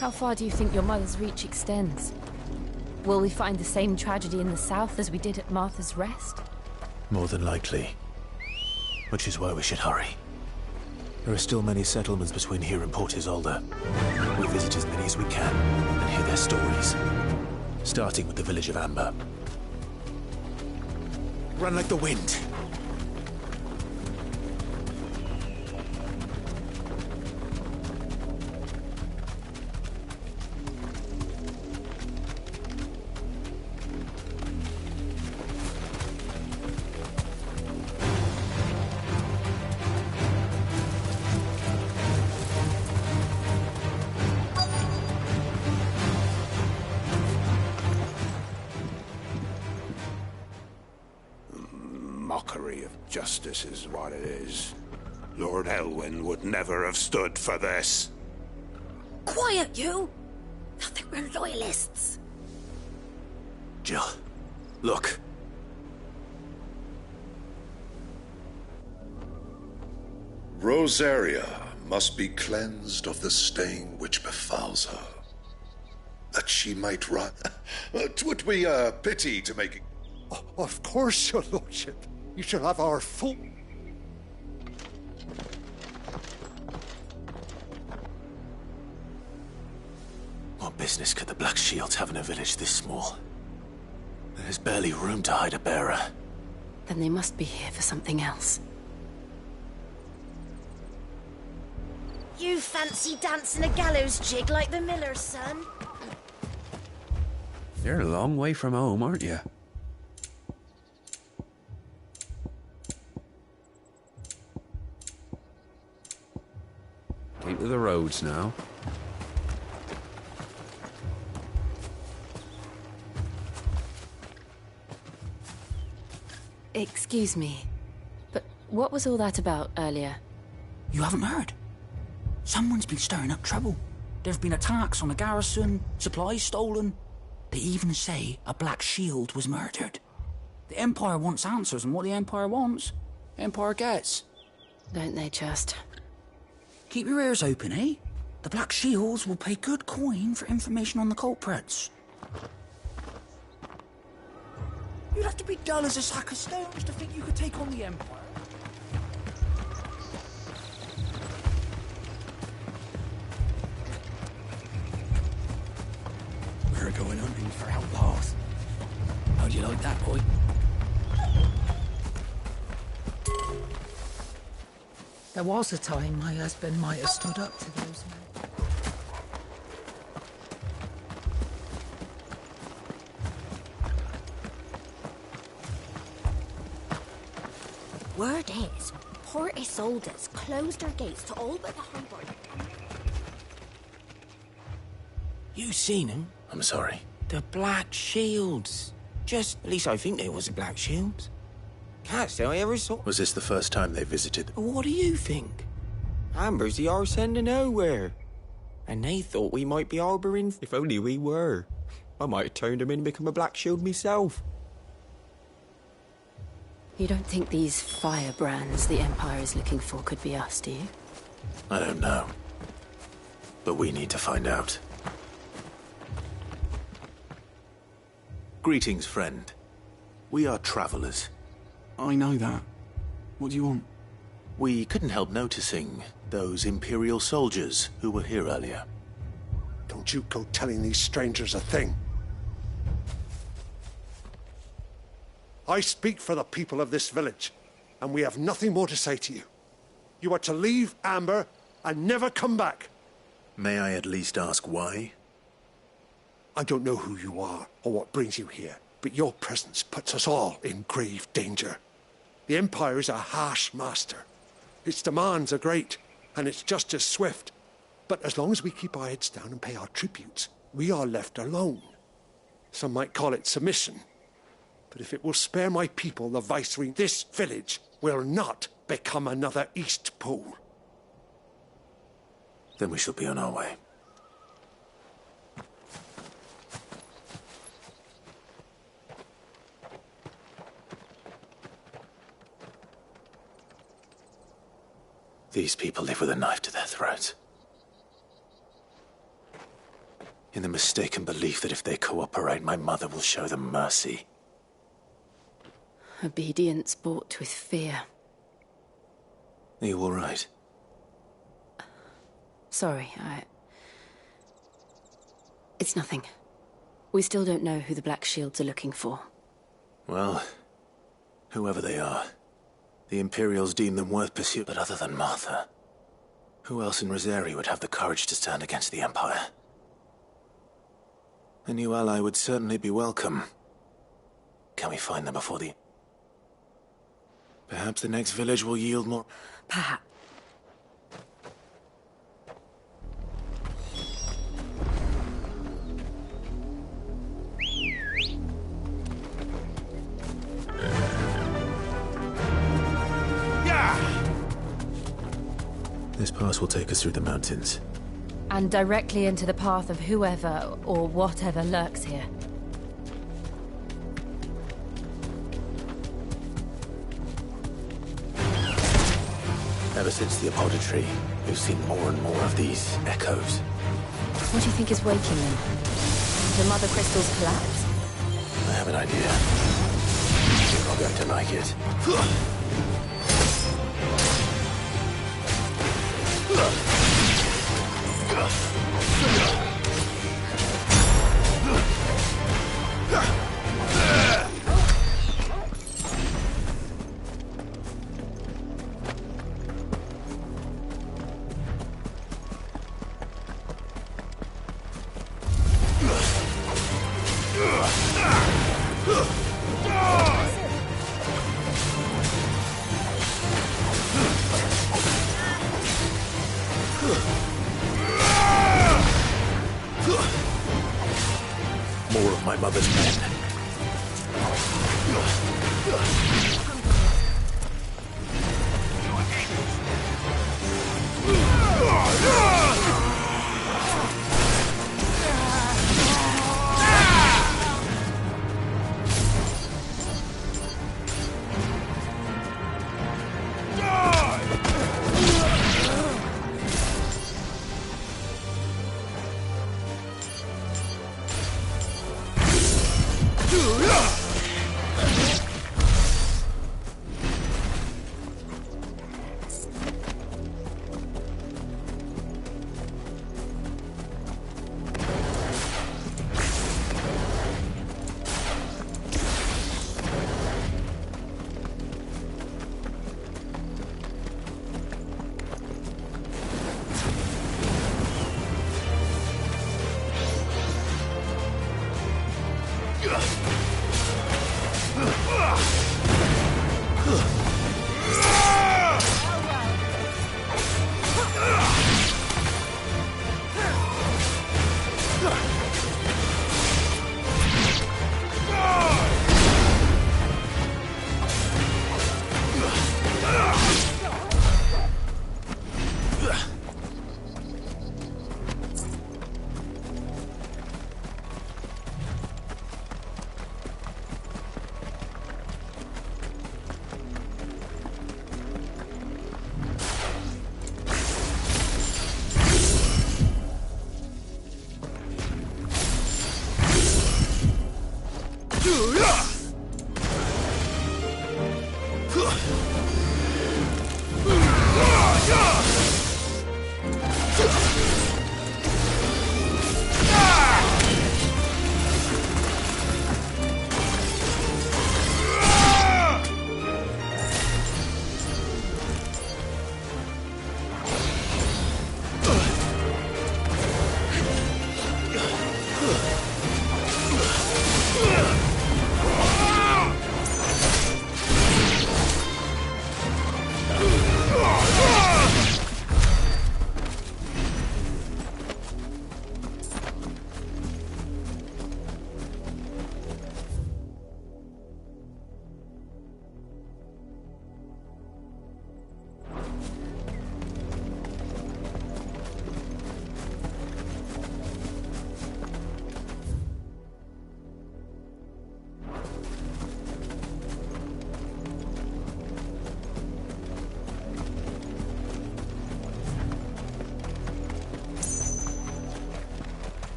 How far do you think your mother's reach extends? Will we find the same tragedy in the south as we did at Martha's Rest? More than likely. Which is why we should hurry. There are still many settlements between here and Port Isolde. We visit as many as we can and hear their stories. Starting with the village of Amber. Run like the wind. Mockery of justice is what it is. Lord Elwyn would never have stood for this. Quiet, you! Thought they were loyalists. Jill, look. Rosaria must be cleansed of the stain which befouls her, that she might run. 'Twould be a pity to make it. Of course, your lordship. You shall have our full... What business could the Black Shields have in a village this small? There's barely room to hide a bearer. Then they must be here for something else. You fancy dancing a gallows jig like the miller's son? You're a long way from home, aren't you? Keep to the roads now. Excuse me, but what was all that about earlier? You haven't heard? Someone's been stirring up trouble. There have been attacks on the garrison, supplies stolen. They even say a Black Shield was murdered. The Empire wants answers, and what the Empire wants, Empire gets. Don't they just? Keep your ears open, eh? The Black Shields will pay good coin for information on the culprits. You'd have to be dull as a sack of stones to think you could take on the Empire. We're going hunting for outlaws. How'd you like that, boy? There was a time my husband might have stood up to those men. Word is, Port Isolde's closed their gates to all but the Highborn. You seen them? I'm sorry. The Black Shields. At least I think they was the Black Shields. Can't say I ever saw. Was this the first time they visited? What do you think? Amber's the arse end of nowhere. And they thought we might be harbouring. If only we were. I might have turned them in and become a Black Shield myself. You don't think these firebrands the Empire is looking for could be us, do you? I don't know. But we need to find out. Greetings, friend. We are travelers. I know that. What do you want? We couldn't help noticing those Imperial soldiers who were here earlier. Don't you go telling these strangers a thing. I speak for the people of this village, and we have nothing more to say to you. You are to leave Amber and never come back. May I at least ask why? I don't know who you are or what brings you here, but your presence puts us all in grave danger. The Empire is a harsh master. Its demands are great, and its justice swift. But as long as we keep our heads down and pay our tributes, we are left alone. Some might call it submission. But if it will spare my people the viceroy, this village will not become another Eastpool. Then we shall be on our way. These people live with a knife to their throats. In the mistaken belief that if they cooperate, my mother will show them mercy. Obedience bought with fear. Are you all right? Sorry, It's nothing. We still don't know who the Black Shields are looking for. Well, whoever they are, the Imperials deem them worth pursuit. But other than Martha, who else in Rosari would have the courage to stand against the Empire? A new ally would certainly be welcome. Can we find them before the... Perhaps the next village will yield more... Perhaps. This pass will take us through the mountains. And directly into the path of whoever or whatever lurks here. Ever since the Apothecary, we've seen more and more of these echoes. What do you think is waking them? The Mother Crystal's collapse? I have an idea. You're not going to like it. More of my mother's men.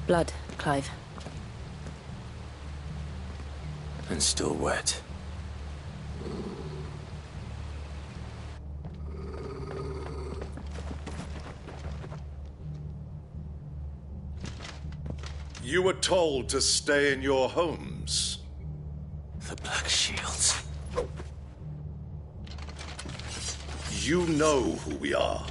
Blood, Clive. And still wet. You were told to stay in your homes. The Black Shields. You know who we are.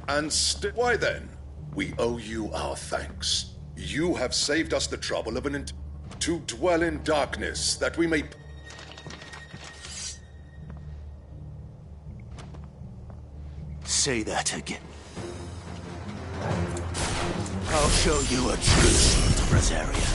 And why then? We owe you our thanks. You have saved us the trouble of to dwell in darkness, that we may... Say that again. I'll show you a true shield of Rosaria.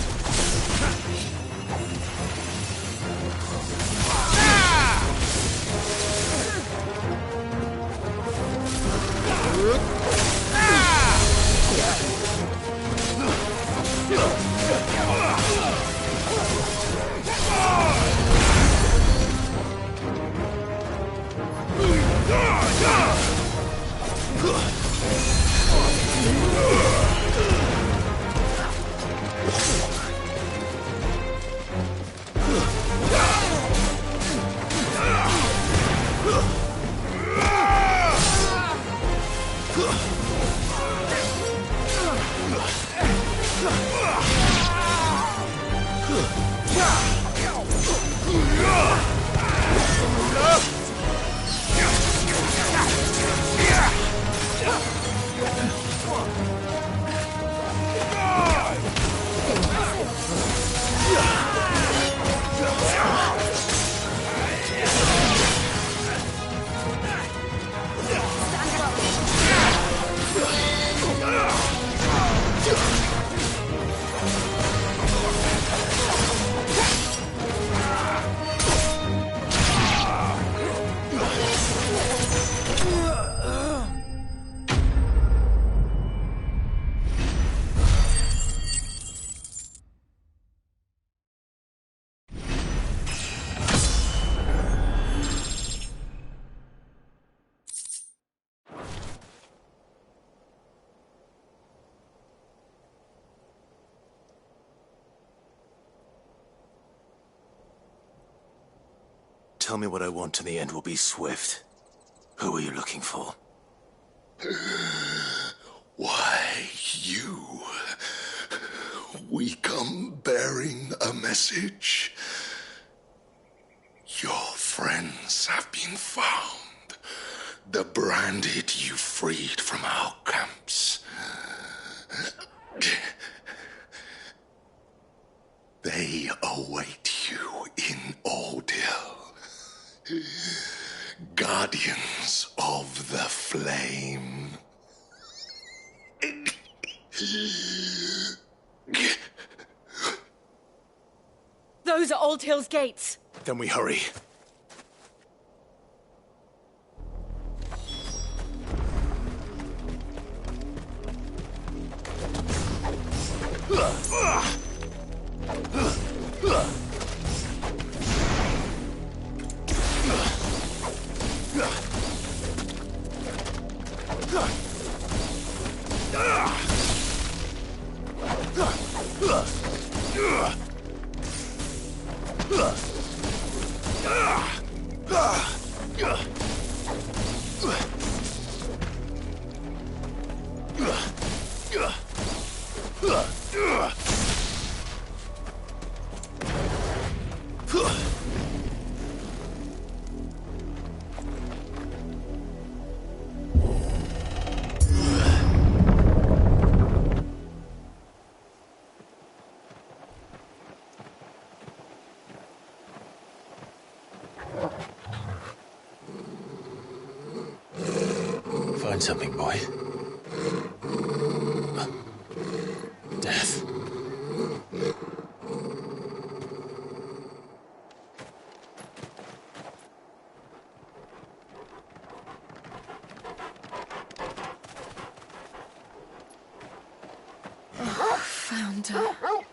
Tell me what I want and the end will be swift. Who are you looking for? Why, you. We come bearing a message. Your friends have been found. The branded you freed from our camps. They await you in Odil. Guardians of the Flame. Those are Old Hill's gates. Then we hurry. Find something, boy. Death. found her.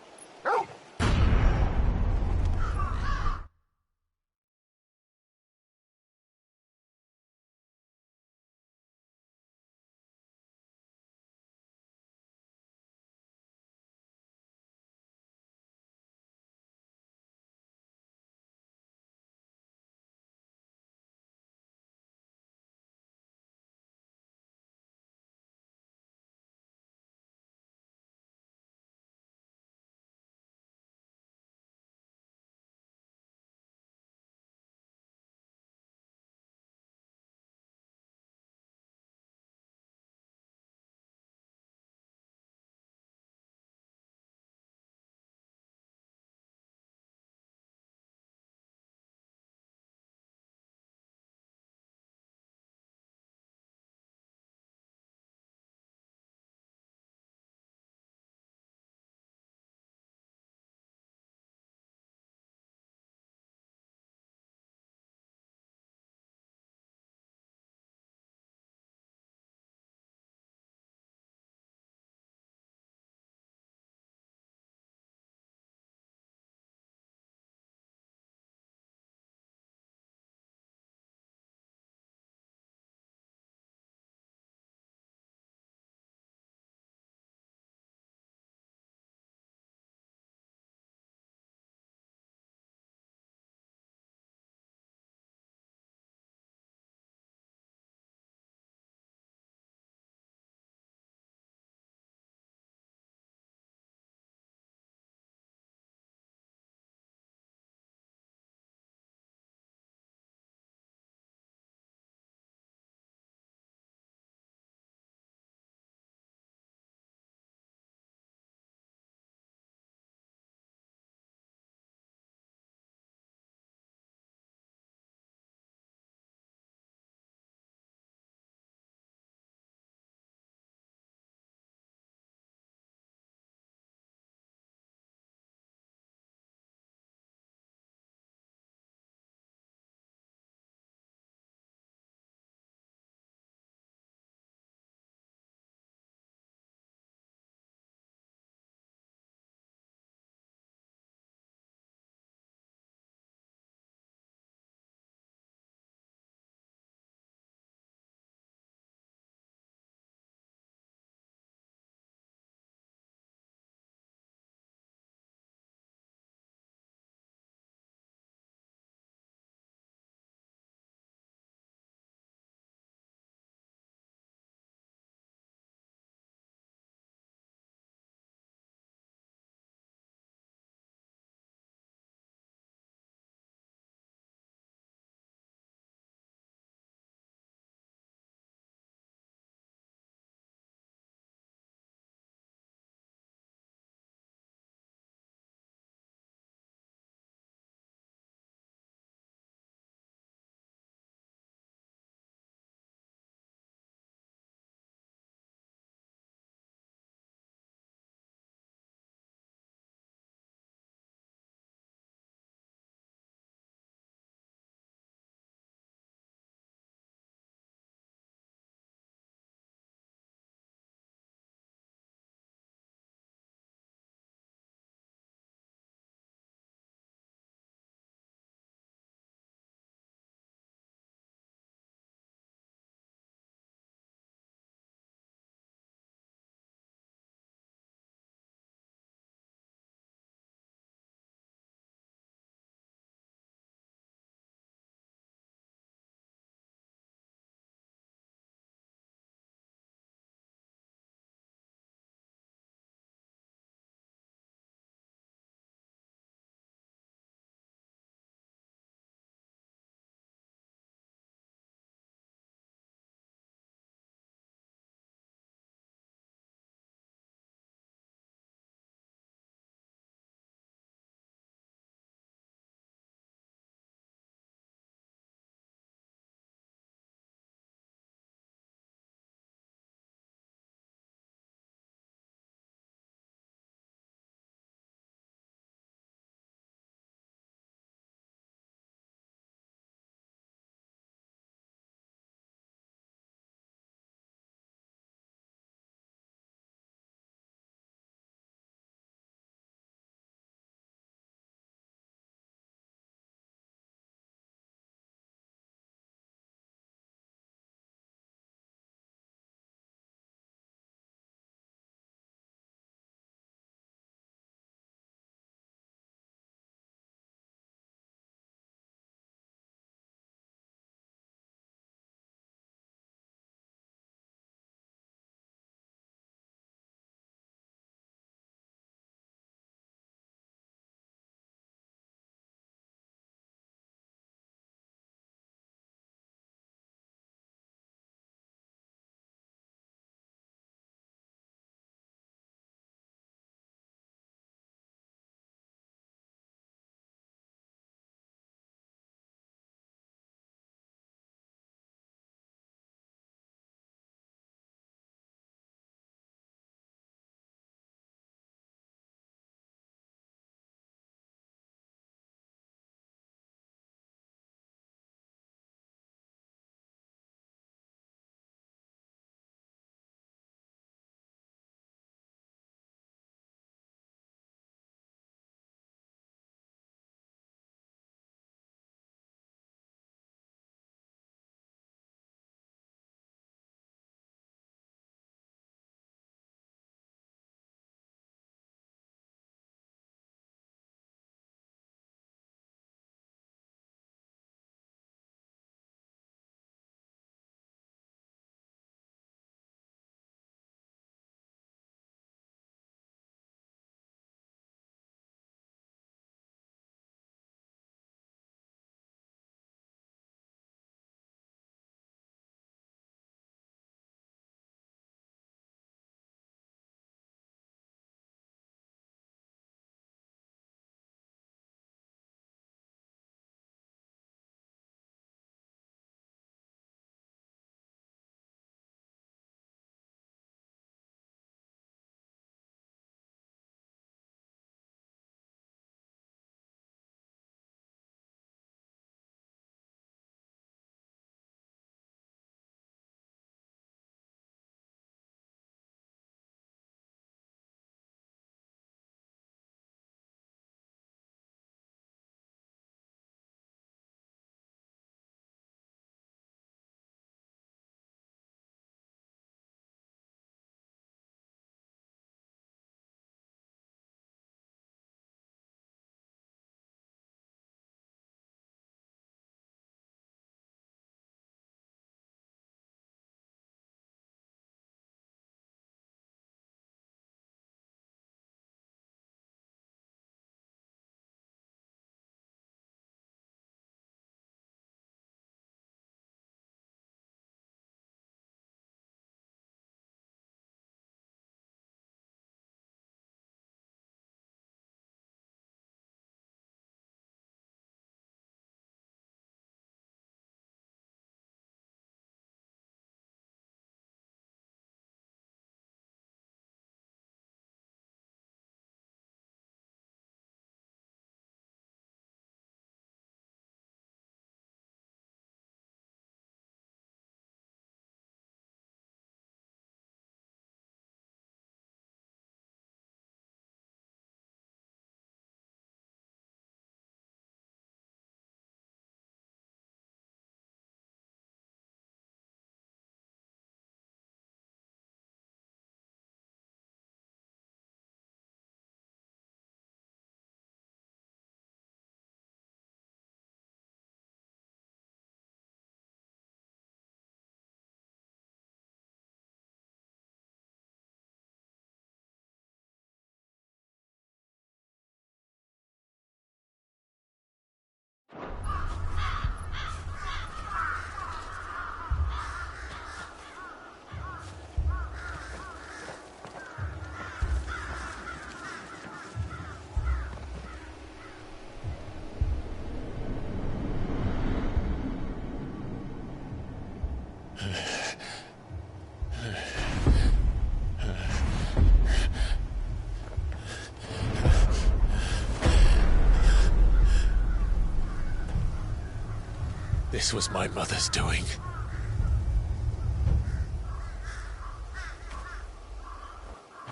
This was my mother's doing.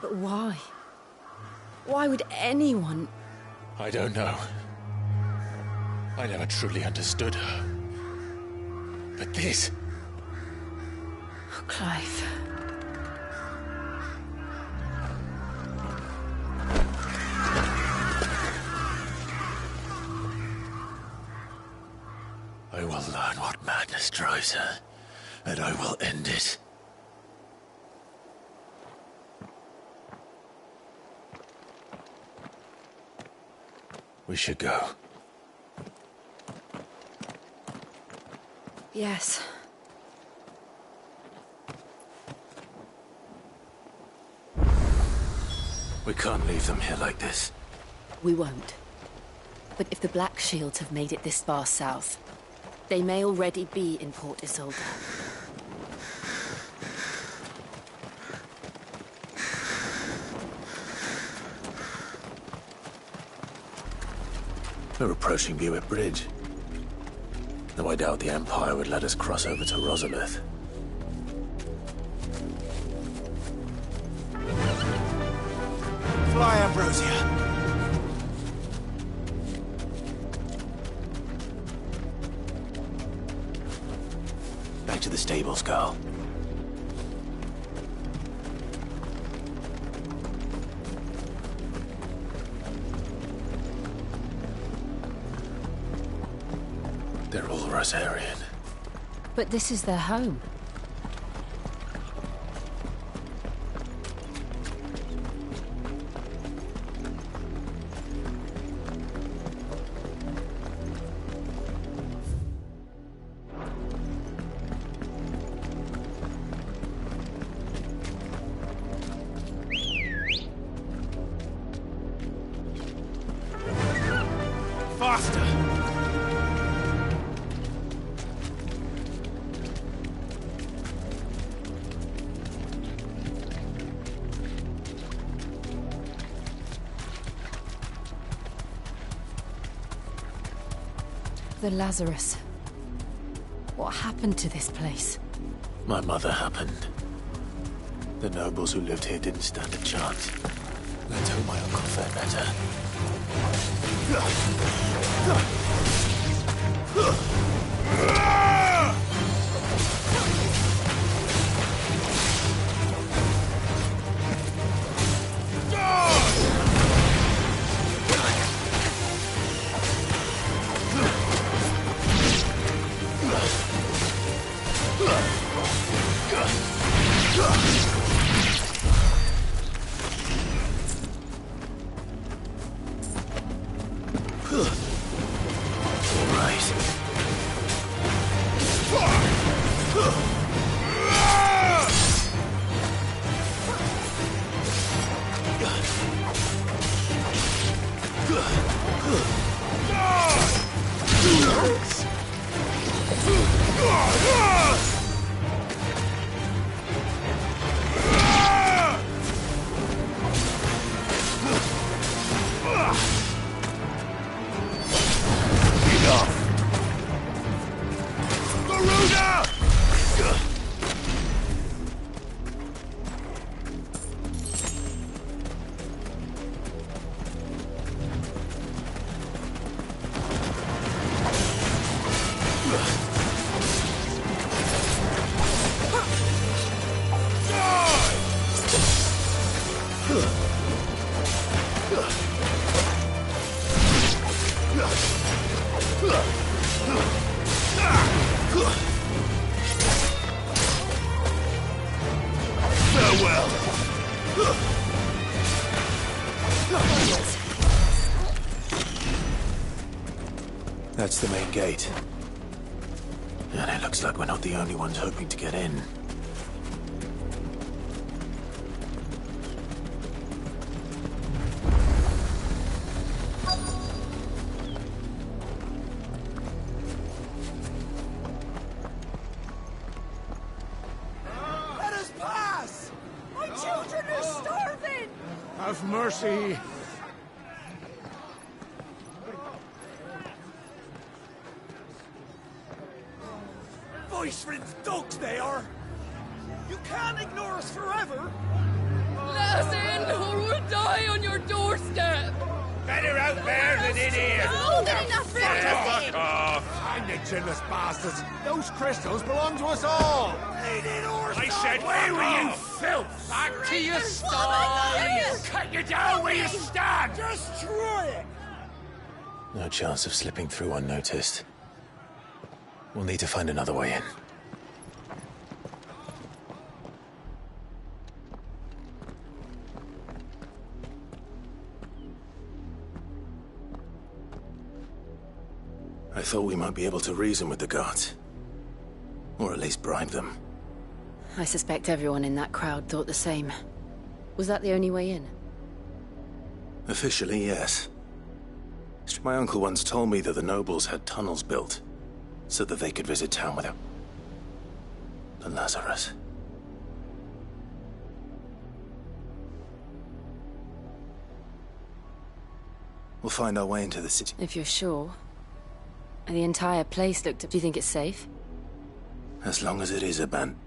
But why? Why would anyone... I don't know. I never truly understood her. But this... Oh, Clive. I will learn what madness drives her, and I will end it. We should go. Yes. We can't leave them here like this. We won't. But if the Black Shields have made it this far south, they may already be in Port Isolde. We're approaching Buick Bridge. Though I doubt the Empire would let us cross over to Rosalith. Fly, Ambrosia. Back to the stables, Carl. They're all Rosarian. But this is their home. Faster! The Lazarus. What happened to this place? My mother happened. The nobles who lived here didn't stand a chance. Let's hope my uncle fared better. That's the main gate. And it looks like we're not the only ones hoping to get in. Let us pass! My children are starving! Have mercy. Iceland's dogs they are! You can't ignore us forever! Let us in, or we'll die on your doorstep! Better out there than in here! More than enough room to Fuck sit! off! I'm the chinless bastards! Those crystals belong to us all! I said, where were you, filth? Back to your stall! Cut you down where you stand! Destroy it! No chance of slipping through unnoticed. We'll need to find another way in. I thought we might be able to reason with the guards. Or at least bribe them. I suspect everyone in that crowd thought the same. Was that the only way in? Officially, yes. My uncle once told me that the nobles had tunnels built, so that they could visit town without the Lazarus. We'll find our way into the city. If you're sure. The entire place looked up. Do you think it's safe? As long as it is abandoned.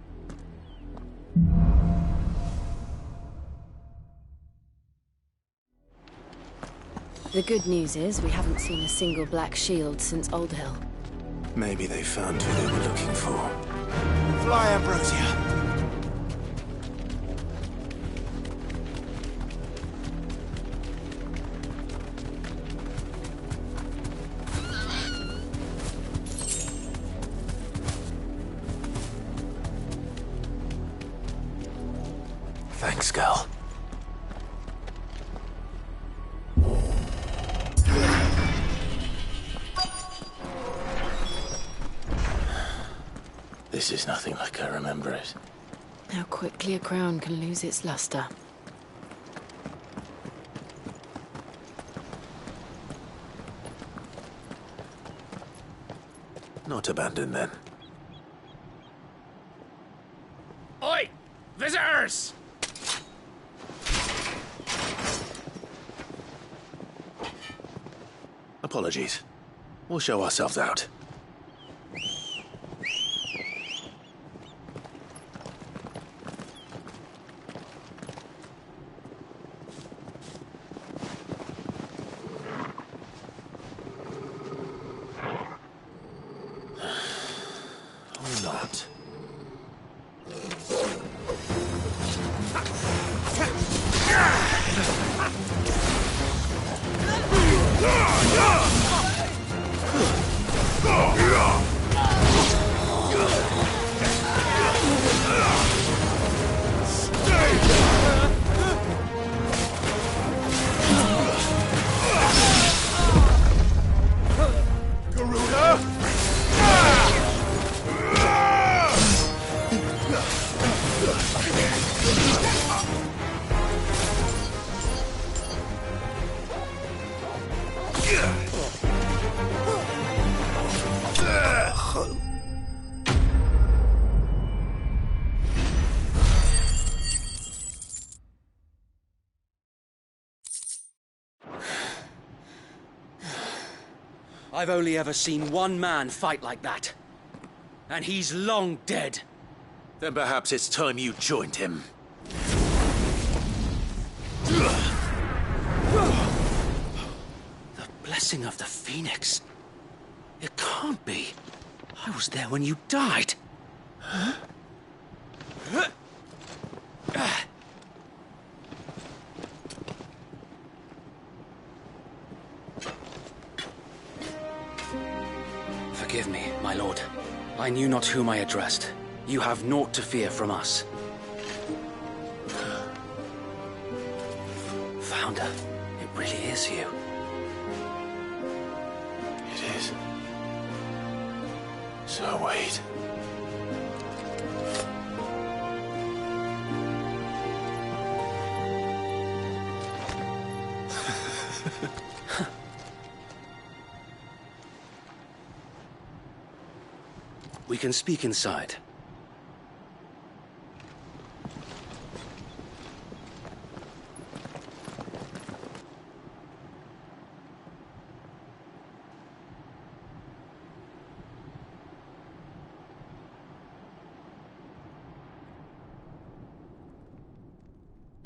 The good news is we haven't seen a single black shield since Old Hill. Maybe they found who they were looking for. Fly, Ambrosia! Thanks, girl. This is nothing like I remember it. How quickly a crown can lose its luster. Not abandoned, then. Oi! Visitors! Apologies. We'll show ourselves out. Or not. I've only ever seen one man fight like that. And he's long dead. Then perhaps it's time you joined him. The blessing of the Phoenix. It can't be. I was there when you died. Huh? Forgive me, my lord. I knew not whom I addressed. You have naught to fear from us. Founder, it really is you. It is. So wait. We can speak inside.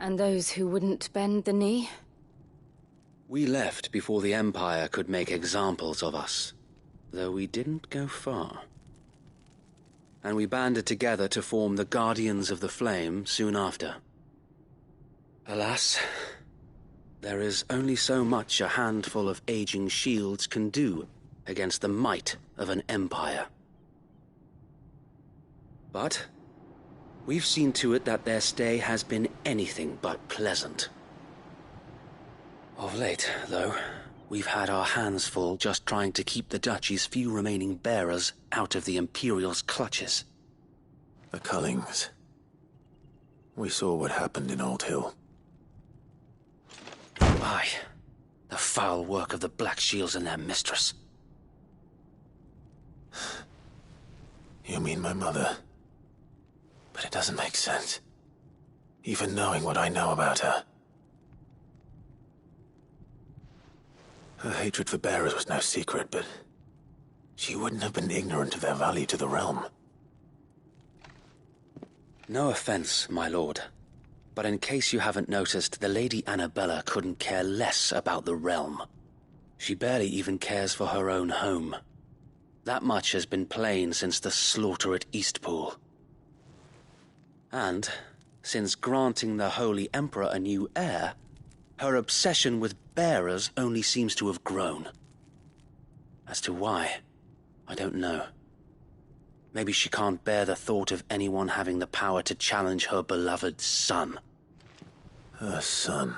And those who wouldn't bend the knee? We left before the Empire could make examples of us, though we didn't go far. And we banded together to form the Guardians of the Flame soon after. Alas, there is only so much a handful of aging shields can do against the might of an empire. But we've seen to it that their stay has been anything but pleasant. Of late, though, we've had our hands full just trying to keep the Duchy's few remaining bearers out of the Imperial's clutches. The Cullings. We saw what happened in Old Hill. Aye, the foul work of the Black Shields and their mistress. You mean my mother? But it doesn't make sense. Even knowing what I know about her. Her hatred for bearers was no secret, but she wouldn't have been ignorant of their value to the realm. No offense, my lord. But in case you haven't noticed, the Lady Annabella couldn't care less about the realm. She barely even cares for her own home. That much has been plain since the slaughter at Eastpool. And, since granting the Holy Emperor a new heir, her obsession with bearers only seems to have grown. As to why, I don't know. Maybe she can't bear the thought of anyone having the power to challenge her beloved son. Her son.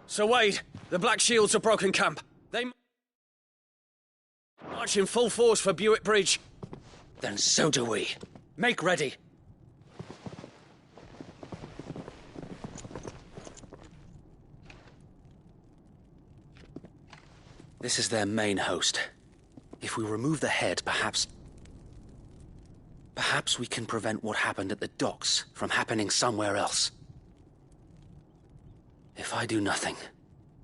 Sir Wade, the Black Shields have broken camp. They march in full force for Buick Bridge. Then so do we. Make ready. This is their main host. If we remove the head, perhaps we can prevent what happened at the docks from happening somewhere else. If I do nothing,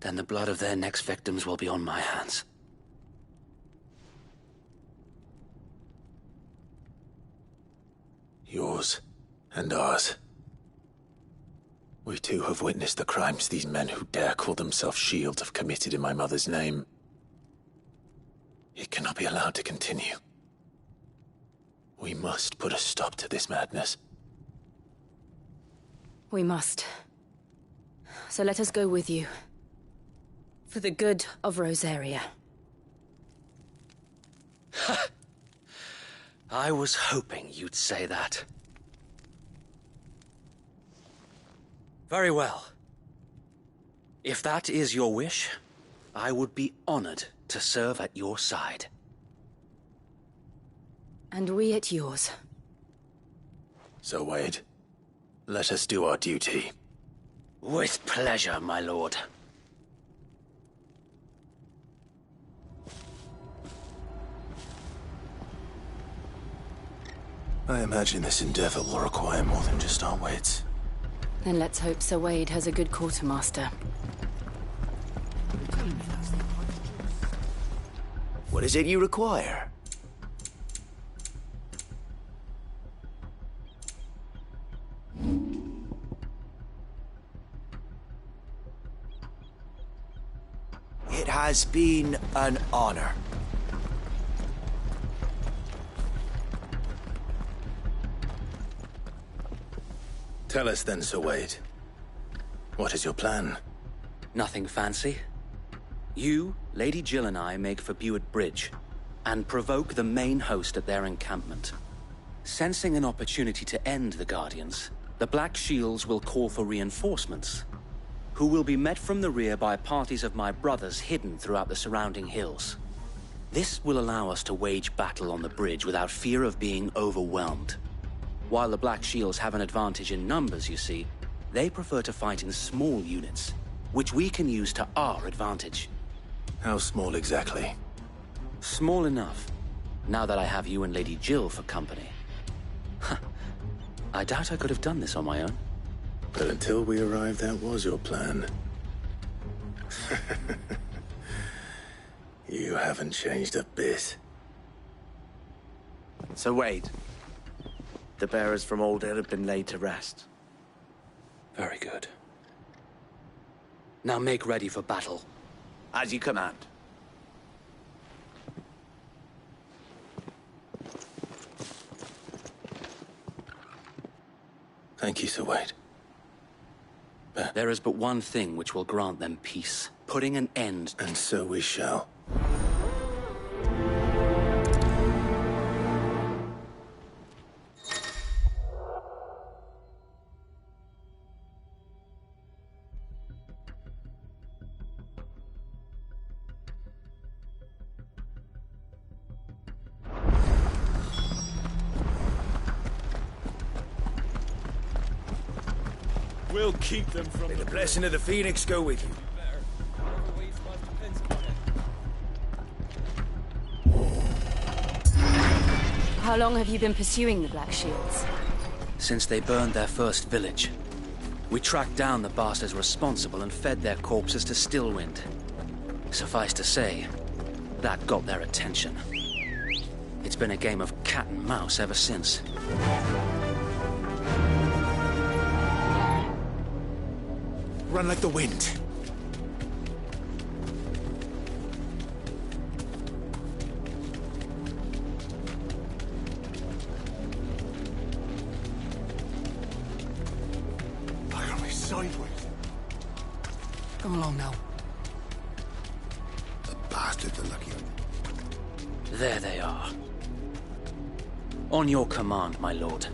then the blood of their next victims will be on my hands. Yours and ours. We too have witnessed the crimes these men who dare call themselves Shields have committed in my mother's name. It cannot be allowed to continue. We must put a stop to this madness. We must. So let us go with you. For the good of Rosaria. I was hoping you'd say that. Very well. If that is your wish, I would be honored to serve at your side. And we at yours. So, Wade, let us do our duty. With pleasure, my lord. I imagine this endeavor will require more than just our wits. Then let's hope Sir Wade has a good quartermaster. What is it you require? It has been an honor. Tell us then, Sir Wade. What is your plan? Nothing fancy. You, Lady Jill and I make for Buick Bridge, and provoke the main host at their encampment. Sensing an opportunity to end the Guardians, the Black Shields will call for reinforcements, who will be met from the rear by parties of my brothers hidden throughout the surrounding hills. This will allow us to wage battle on the bridge without fear of being overwhelmed. While the Black Shields have an advantage in numbers, you see, they prefer to fight in small units, which we can use to our advantage. How small exactly? Small enough, now that I have you and Lady Jill for company. I doubt I could have done this on my own. But until we arrived, that was your plan. You haven't changed a bit. So Wade, the bearers from Old Hill have been laid to rest. Very good. Now make ready for battle. As you command. Thank you, Sir Wade. There is but one thing which will grant them peace. Putting an end... And so we shall. We'll keep them from May the blessing of the Phoenix go with you. How long have you been pursuing the Black Shields? Since they burned their first village. We tracked down the bastards responsible and fed their corpses to Stillwind. Suffice to say, that got their attention. It's been a game of cat and mouse ever since. Run like the wind. Look at me sideways. Come along now. The bastards are lucky. There they are. On your command, my lord.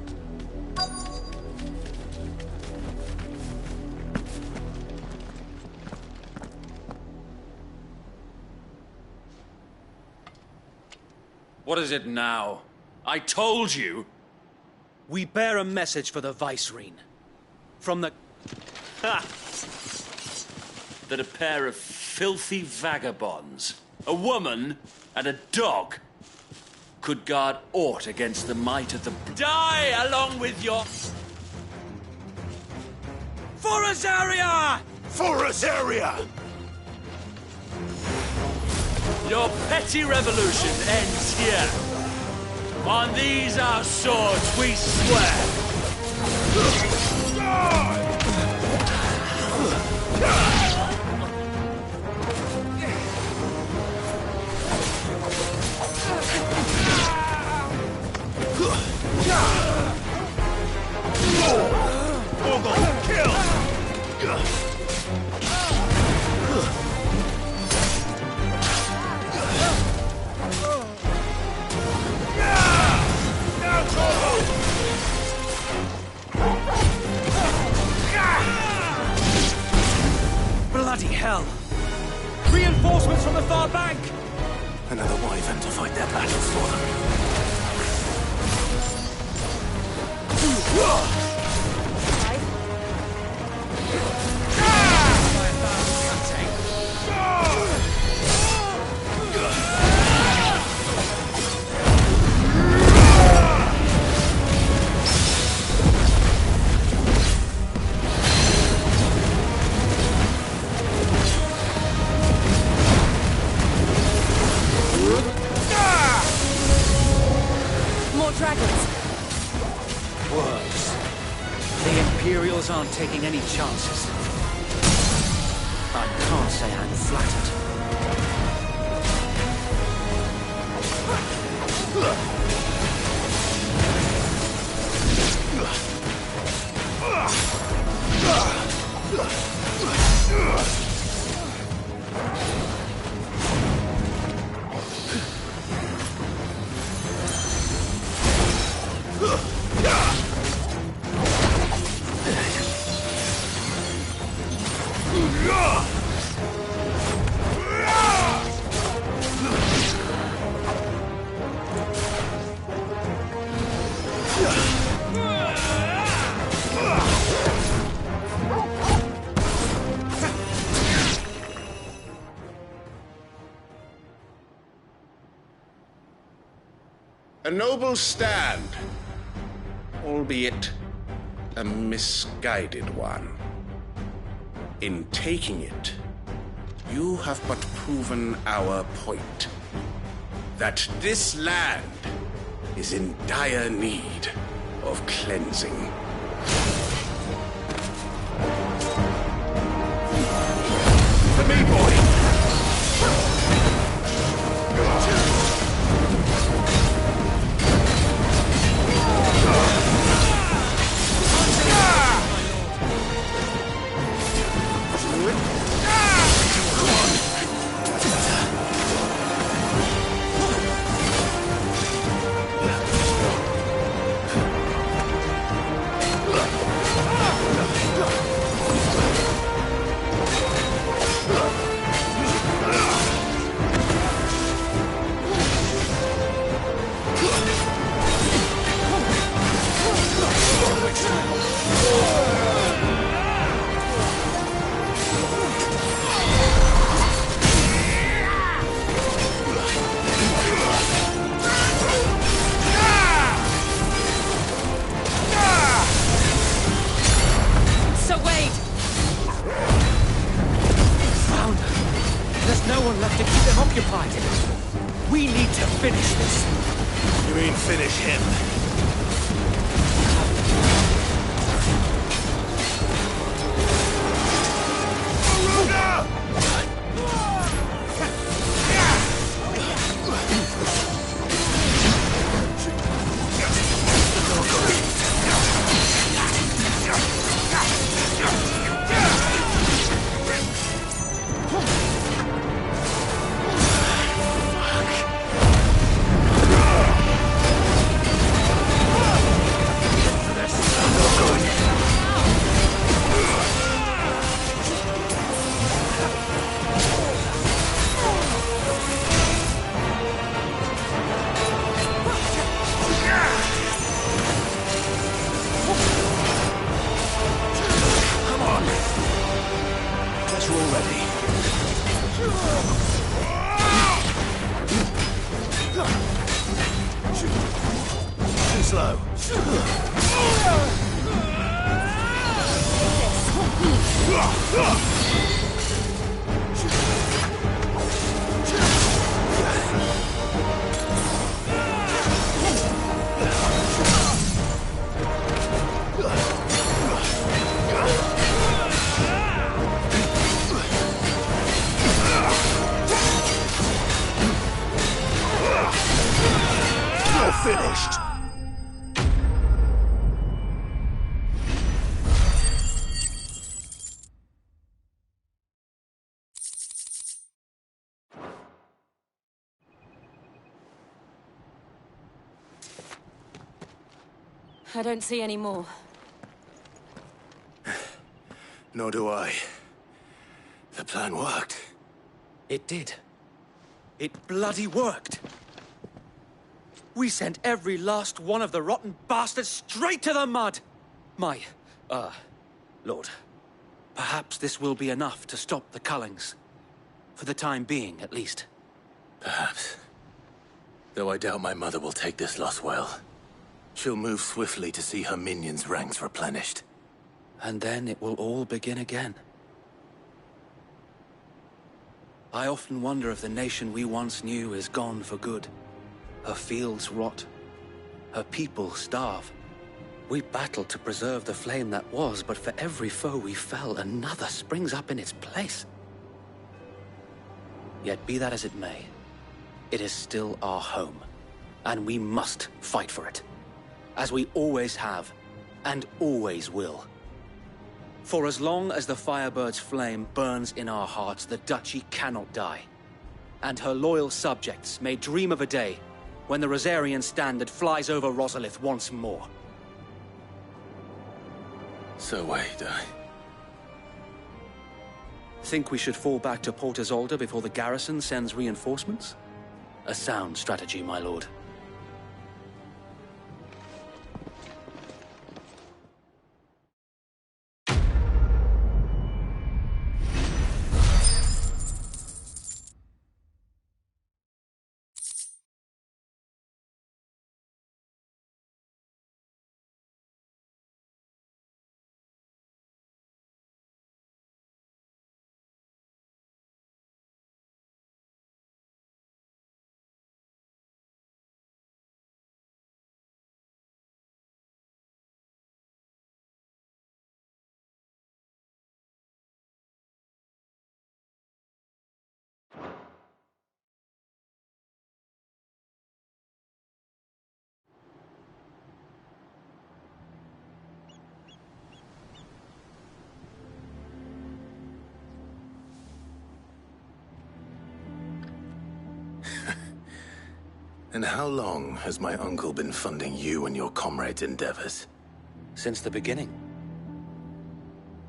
What is it now? I told you! We bear a message for the Vicereine. From the... Ha! That a pair of filthy vagabonds, a woman and a dog, could guard aught against the might of the... Die along with your... For Azaria! For Azaria! Your petty revolution ends here. On these our swords we swear. Bloody hell! Reinforcements from the far bank! Another wyvern to fight their battles for them. Aren't taking any chances. I can't say I'm flattered. A noble stand, albeit a misguided one. In taking it, you have but proven our point. That this land is in dire need of cleansing. For me, boy! We need to finish this. You mean finish him? Slow. You're finished. I don't see any more. Nor do I. The plan worked. It did. It bloody worked. We sent every last one of the rotten bastards straight to the mud! Lord, perhaps this will be enough to stop the Cullings. For the time being, at least. Perhaps. Though I doubt my mother will take this loss well. She'll move swiftly to see her minions' ranks replenished. And then it will all begin again. I often wonder if the nation we once knew is gone for good. Her fields rot. Her people starve. We battled to preserve the flame that was, but for every foe we fell, another springs up in its place. Yet be that as it may, it is still our home, and we must fight for it. As we always have, and always will. For as long as the Firebird's flame burns in our hearts, the Duchy cannot die. And her loyal subjects may dream of a day when the Rosarian standard flies over Rosalith once more. So wait, Think we should fall back to Port Isolde before the garrison sends reinforcements? A sound strategy, my lord. And how long has my uncle been funding you and your comrades' endeavors? Since the beginning.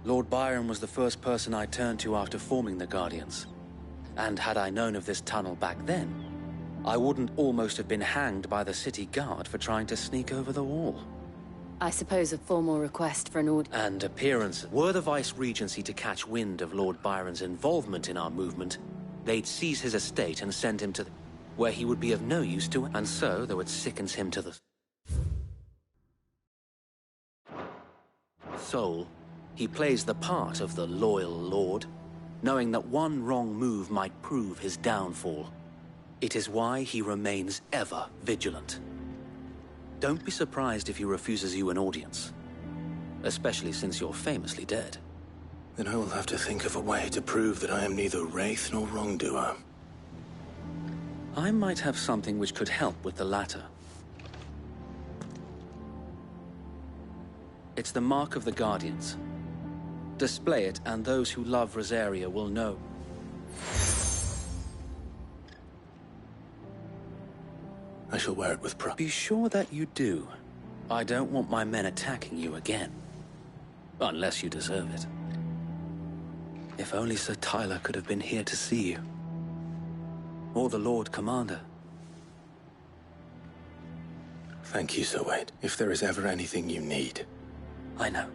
Lord Byron was the first person I turned to after forming the Guardians. And had I known of this tunnel back then, I wouldn't almost have been hanged by the city guard for trying to sneak over the wall. I suppose a formal request for an order. And appearances. Were the Vice-Regency to catch wind of Lord Byron's involvement in our movement, they'd seize his estate and send him to where he would be of no use to, and so, though it sickens him to the soul, he plays the part of the loyal lord, knowing that one wrong move might prove his downfall. It is why he remains ever vigilant. Don't be surprised if he refuses you an audience, especially since you're famously dead. Then I will have to think of a way to prove that I am neither wraith nor wrongdoer. I might have something which could help with the latter. It's the mark of the Guardians. Display it, and those who love Rosaria will know. I shall wear it with pride. Be sure that you do. I don't want my men attacking you again. Unless you deserve it. If only Sir Tyler could have been here to see you. Or the Lord Commander. Thank you, Sir Wade. If there is ever anything you need. I know.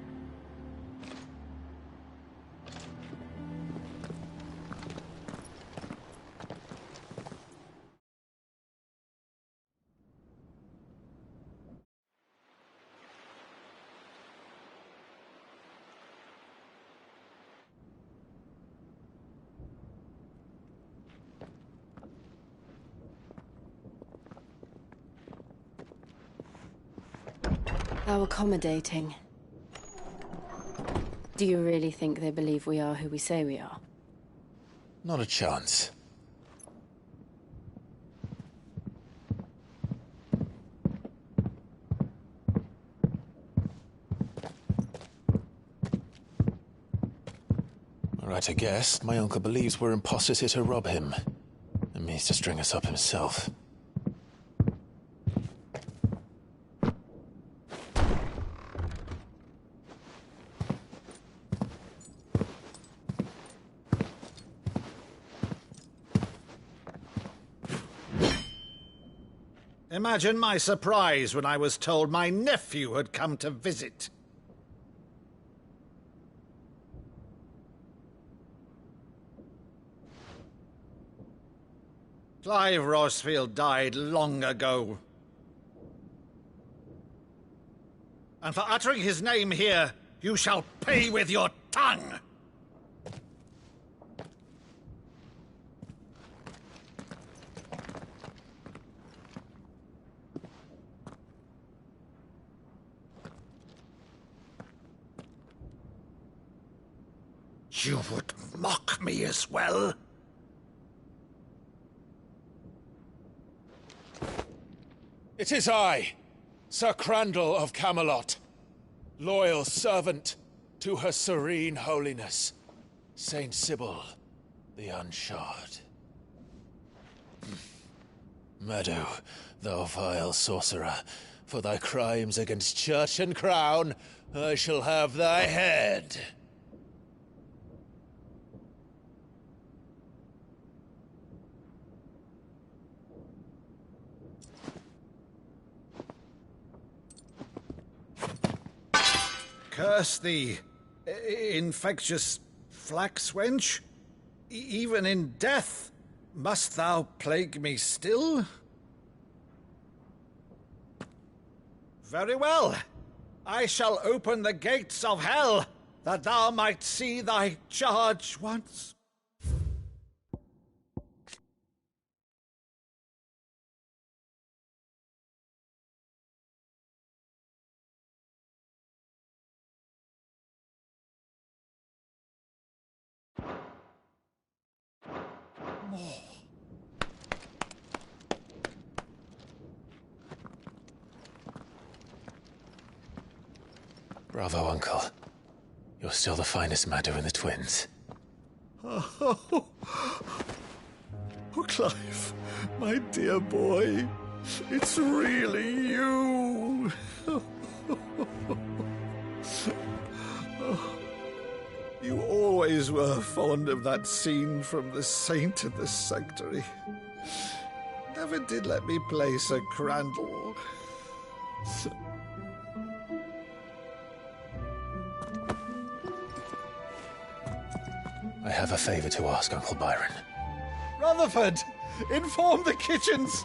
How accommodating. Do you really think they believe we are who we say we are? Not a chance. Right, I guess. My uncle believes we're imposters here to rob him. And means to string us up himself. Imagine my surprise when I was told my nephew had come to visit. Clive Rosfield died long ago. And for uttering his name here, you shall pay with your tongue! You would mock me as well? It is I, Sir Crandall of Camelot, loyal servant to Her Serene Holiness, Saint Sybil the Unshod. Meadow, thou vile sorcerer, for thy crimes against church and crown, I shall have thy head. Curse thee, infectious flax wench. Even in death, must thou plague me still? Very well. I shall open the gates of hell, that thou might see thy charge once. Bravo, Uncle. You're still the finest Meadow in the twins. Oh, Oh, Clive, my dear boy, it's really you. Oh, you always were fond of that scene from The Saint in the Sanctuary. Never did let me play Sir Crandall. I have a favor to ask, Uncle Byron. Rutherford, inform the kitchens.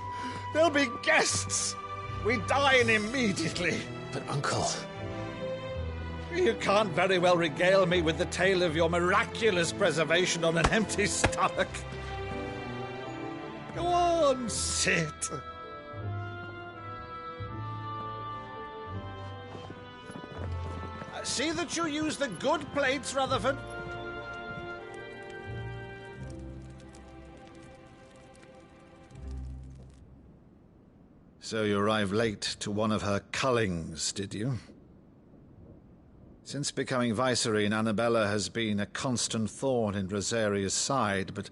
There'll be guests. We dine immediately. But, Uncle... You can't very well regale me with the tale of your miraculous preservation on an empty stomach. Go on, sit. See that you use the good plates, Rutherford. So you arrived late to one of her cullings, did you? Since becoming Vicereine, Annabella has been a constant thorn in Rosaria's side, but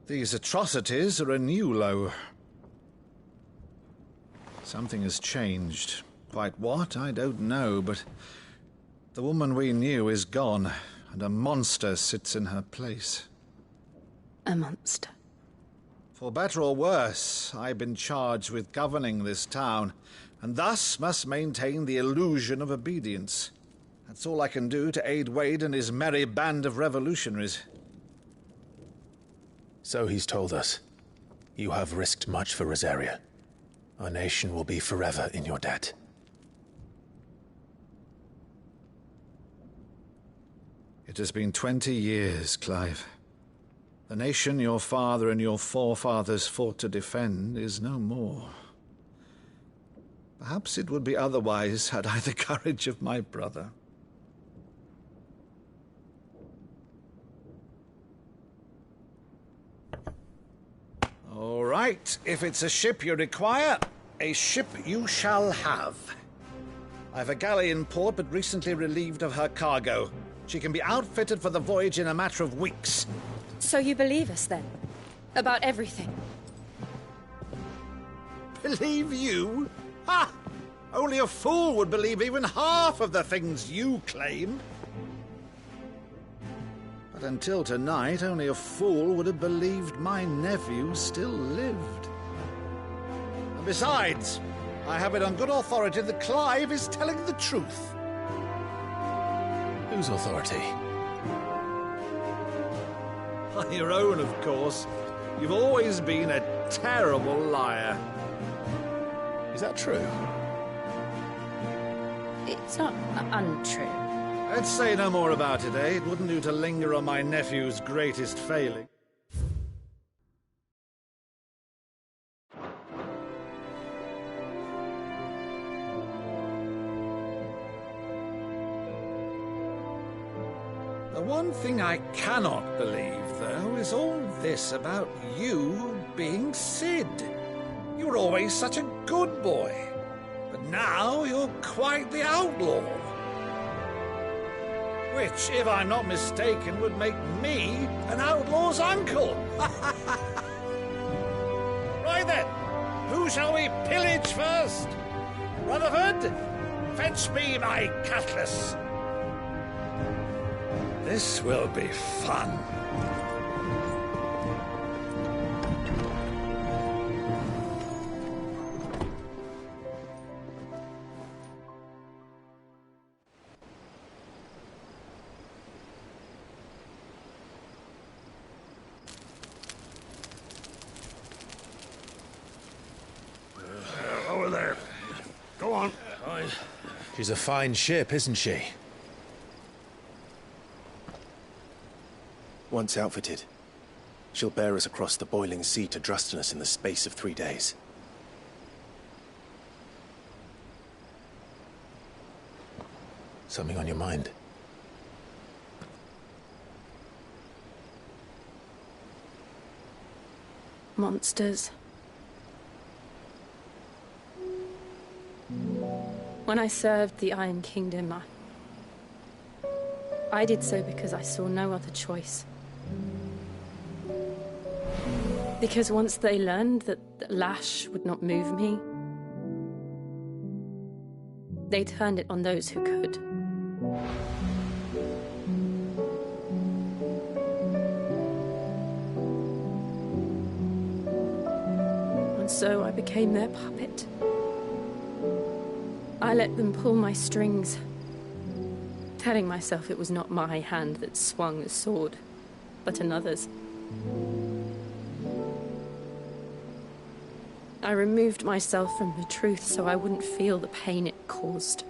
these atrocities are a new low. Something has changed. Quite what, I don't know, but the woman we knew is gone, and a monster sits in her place. A monster? For better or worse, I've been charged with governing this town, and thus must maintain the illusion of obedience. That's all I can do to aid Wade and his merry band of revolutionaries. So he's told us. You have risked much for Rosaria. Our nation will be forever in your debt. It has been 20 years, Clive. The nation your father and your forefathers fought to defend is no more. Perhaps it would be otherwise had I the courage of my brother. All right, if it's a ship you require, a ship you shall have. I've a galley in port, but recently relieved of her cargo. She can be outfitted for the voyage in a matter of weeks. So you believe us, then? About everything? Believe you? Ha! Only a fool would believe even half of the things you claim. But until tonight, only a fool would have believed my nephew still lived. And besides, I have it on good authority that Clive is telling the truth. Whose authority? Your own, of course. You've always been a terrible liar. Is that true? It's not untrue. Let's say no more about it, eh? It wouldn't do to linger on my nephew's greatest failing. The one thing I cannot believe, though, is all this about you being Sid. You were always such a good boy, but now you're quite the outlaw. Which, if I'm not mistaken, would make me an outlaw's uncle. Right then, who shall we pillage first? Rutherford, fetch me my cutlass. This will be fun. Over there. Go on. She's a fine ship, isn't she? Once outfitted, she'll bear us across the boiling sea to Drustinus in the space of 3 days. Something on your mind? Monsters. When I served the Iron Kingdom, I did so because I saw no other choice. Because once they learned that Lash would not move me, they turned it on those who could. And so I became their puppet. I let them pull my strings, telling myself it was not my hand that swung the sword, but another's. I removed myself from the truth so I wouldn't feel the pain it caused.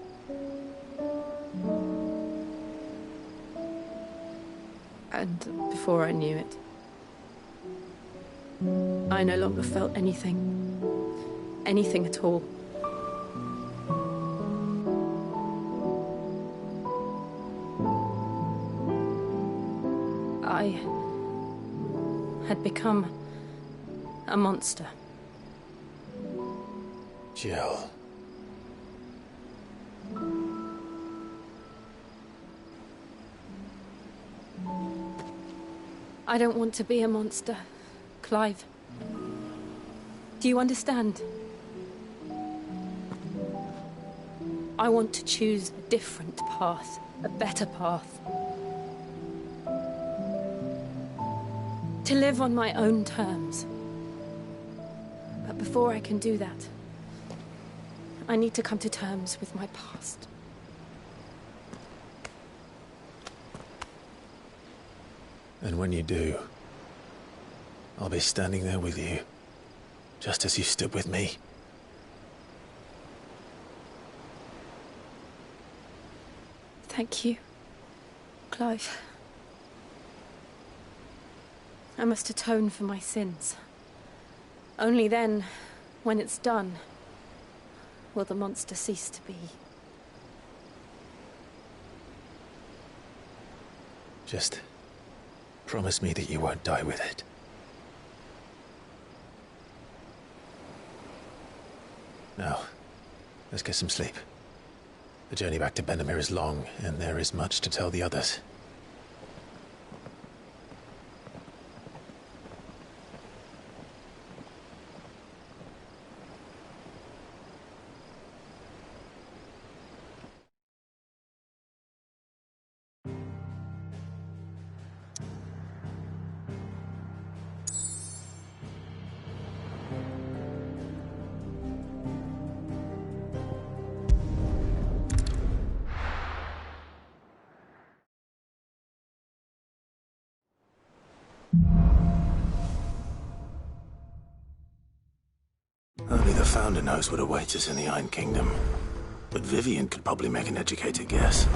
And before I knew it, I no longer felt anything at all. I had become a monster. Jill. I don't want to be a monster, Clive. Do you understand? I want to choose a different path, a better path. To live on my own terms. But before I can do that, I need to come to terms with my past. And when you do, I'll be standing there with you, just as you stood with me. Thank you, Clive. I must atone for my sins. Only then, when it's done, will the monster cease to be. Just promise me that you won't die with it. Now, let's get some sleep. The journey back to Benamir is long, and there is much to tell the others. Only the Founder knows what awaits us in the Iron Kingdom. But Vivian could probably make an educated guess.